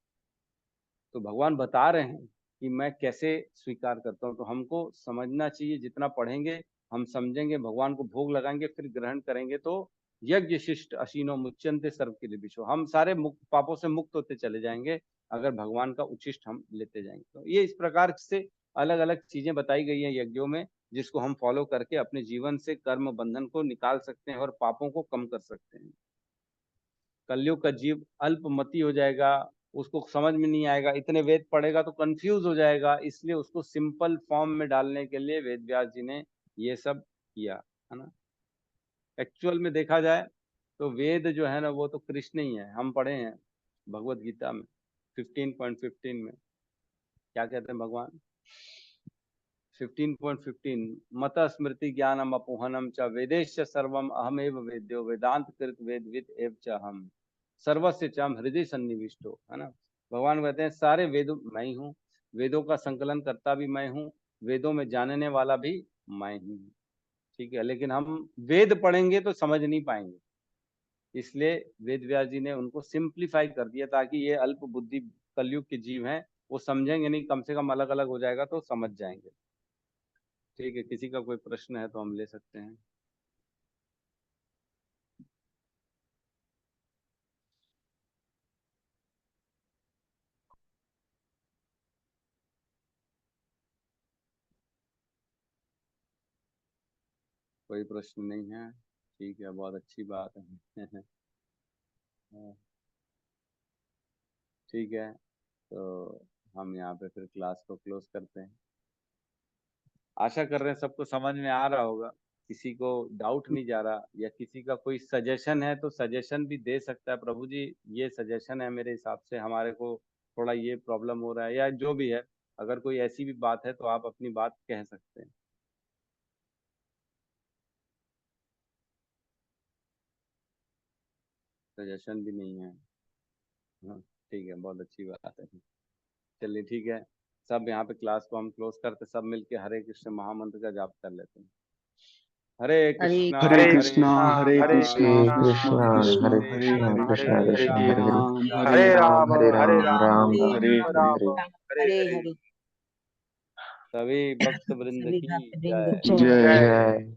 [SPEAKER 1] तो भगवान बता रहे हैं कि मैं कैसे स्वीकार करता हूँ, तो हमको समझना चाहिए। जितना पढ़ेंगे हम समझेंगे, भगवान को भोग लगाएंगे, फिर ग्रहण करेंगे, तो यज्ञ शिष्ट अशीनो मुच्यंते सर्व के लिए विश्व, हम सारे मुक्त पापों से मुक्त होते चले जाएंगे अगर भगवान का उच्छिष्ट हम लेते जाएंगे। तो ये इस प्रकार से अलग अलग चीजें बताई गई हैं यज्ञों में, जिसको हम फॉलो करके अपने जीवन से कर्म बंधन को निकाल सकते हैं और पापों को कम कर सकते हैं। कलयुग का जीव अल्पमति हो जाएगा, उसको समझ में नहीं आएगा, इतने वेद पढ़ेगा तो कंफ्यूज हो जाएगा, इसलिए उसको सिंपल फॉर्म में डालने के लिए वेद व्यास जी ने ये सब किया, है ना। एक्चुअल में देखा जाए तो वेद जो है ना वो तो कृष्ण ही है। हम पढ़े हैं भगवत गीता में 15.15 में क्या कहते हैं भगवान? 15.15 मत स्मृति ज्ञानम अपोहनम च वेदेश सर्वम अहमेव वेद्यो वेदांत कृत वेदविद एव च हम सर्वस्य चाम हृदय सन्निविष्टो, है ना। भगवान कहते हैं सारे वेद मैं ही हूँ, वेदों का संकलन करता भी मैं हूँ, वेदों में जानने वाला भी मैं ही हूँ, ठीक है। लेकिन हम वेद पढ़ेंगे तो समझ नहीं पाएंगे, इसलिए वेद व्यास जी ने उनको सिंप्लीफाई कर दिया ताकि ये अल्प बुद्धि कलयुग के जीव हैं वो समझेंगे नहीं, कम से कम अलग अलग हो जाएगा तो समझ जाएंगे। ठीक है, किसी का कोई प्रश्न है तो हम ले सकते हैं। कोई प्रश्न नहीं है, ठीक है, बहुत अच्छी बात है। ठीक है, तो हम यहाँ पे फिर क्लास को क्लोज करते हैं। आशा कर रहे हैं सबको समझ में आ रहा होगा, किसी को डाउट नहीं जा रहा, या किसी का कोई सजेशन है तो सजेशन भी दे सकता है, प्रभु जी ये सजेशन है मेरे हिसाब से, हमारे को थोड़ा ये प्रॉब्लम हो रहा है, या जो भी है अगर कोई ऐसी भी बात है तो आप अपनी बात कह सकते हैं। सजेशन भी नहीं है। हाँ, ठीक है, बहुत अच्छी बात है। चलिए ठीक है, सब यहाँ पे क्लास को हम क्लोज करते, सब मिलके हरे कृष्ण महामंत्र का जाप कर लेते हैं। हरे कृष्णा
[SPEAKER 5] हरे कृष्णा हरे
[SPEAKER 2] हरे
[SPEAKER 5] कृष्णा
[SPEAKER 2] कृष्णा हरे कृष्णा कृष्णा कृष्णा हरे हरे
[SPEAKER 5] हरे राम
[SPEAKER 2] हरे राम राम राम
[SPEAKER 5] हरे
[SPEAKER 2] हरे हरे।
[SPEAKER 6] हरे हरे।
[SPEAKER 1] सभी भक्त वृंद
[SPEAKER 6] सभी
[SPEAKER 1] की
[SPEAKER 6] भक्त
[SPEAKER 1] जय।
[SPEAKER 6] वृंद
[SPEAKER 5] जय
[SPEAKER 2] जय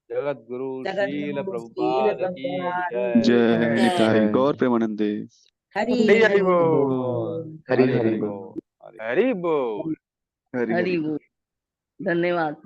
[SPEAKER 1] जगत गुरु
[SPEAKER 6] जगत
[SPEAKER 1] शील
[SPEAKER 6] गुरु
[SPEAKER 1] प्रभुपाद
[SPEAKER 6] शील
[SPEAKER 1] की
[SPEAKER 6] प्रभुपाद
[SPEAKER 1] जय।
[SPEAKER 5] जय निताई
[SPEAKER 2] जय।
[SPEAKER 5] गौर प्रेमानंदे।
[SPEAKER 6] हरि
[SPEAKER 1] हरि
[SPEAKER 6] हरि
[SPEAKER 1] बोल।
[SPEAKER 6] बोल।
[SPEAKER 2] हरि
[SPEAKER 1] हरि
[SPEAKER 2] हरि
[SPEAKER 1] हरि
[SPEAKER 2] बोल।
[SPEAKER 1] बोल। हरि बोल।
[SPEAKER 5] हरि
[SPEAKER 4] हरि
[SPEAKER 5] हरि
[SPEAKER 4] बोल। धन्यवाद।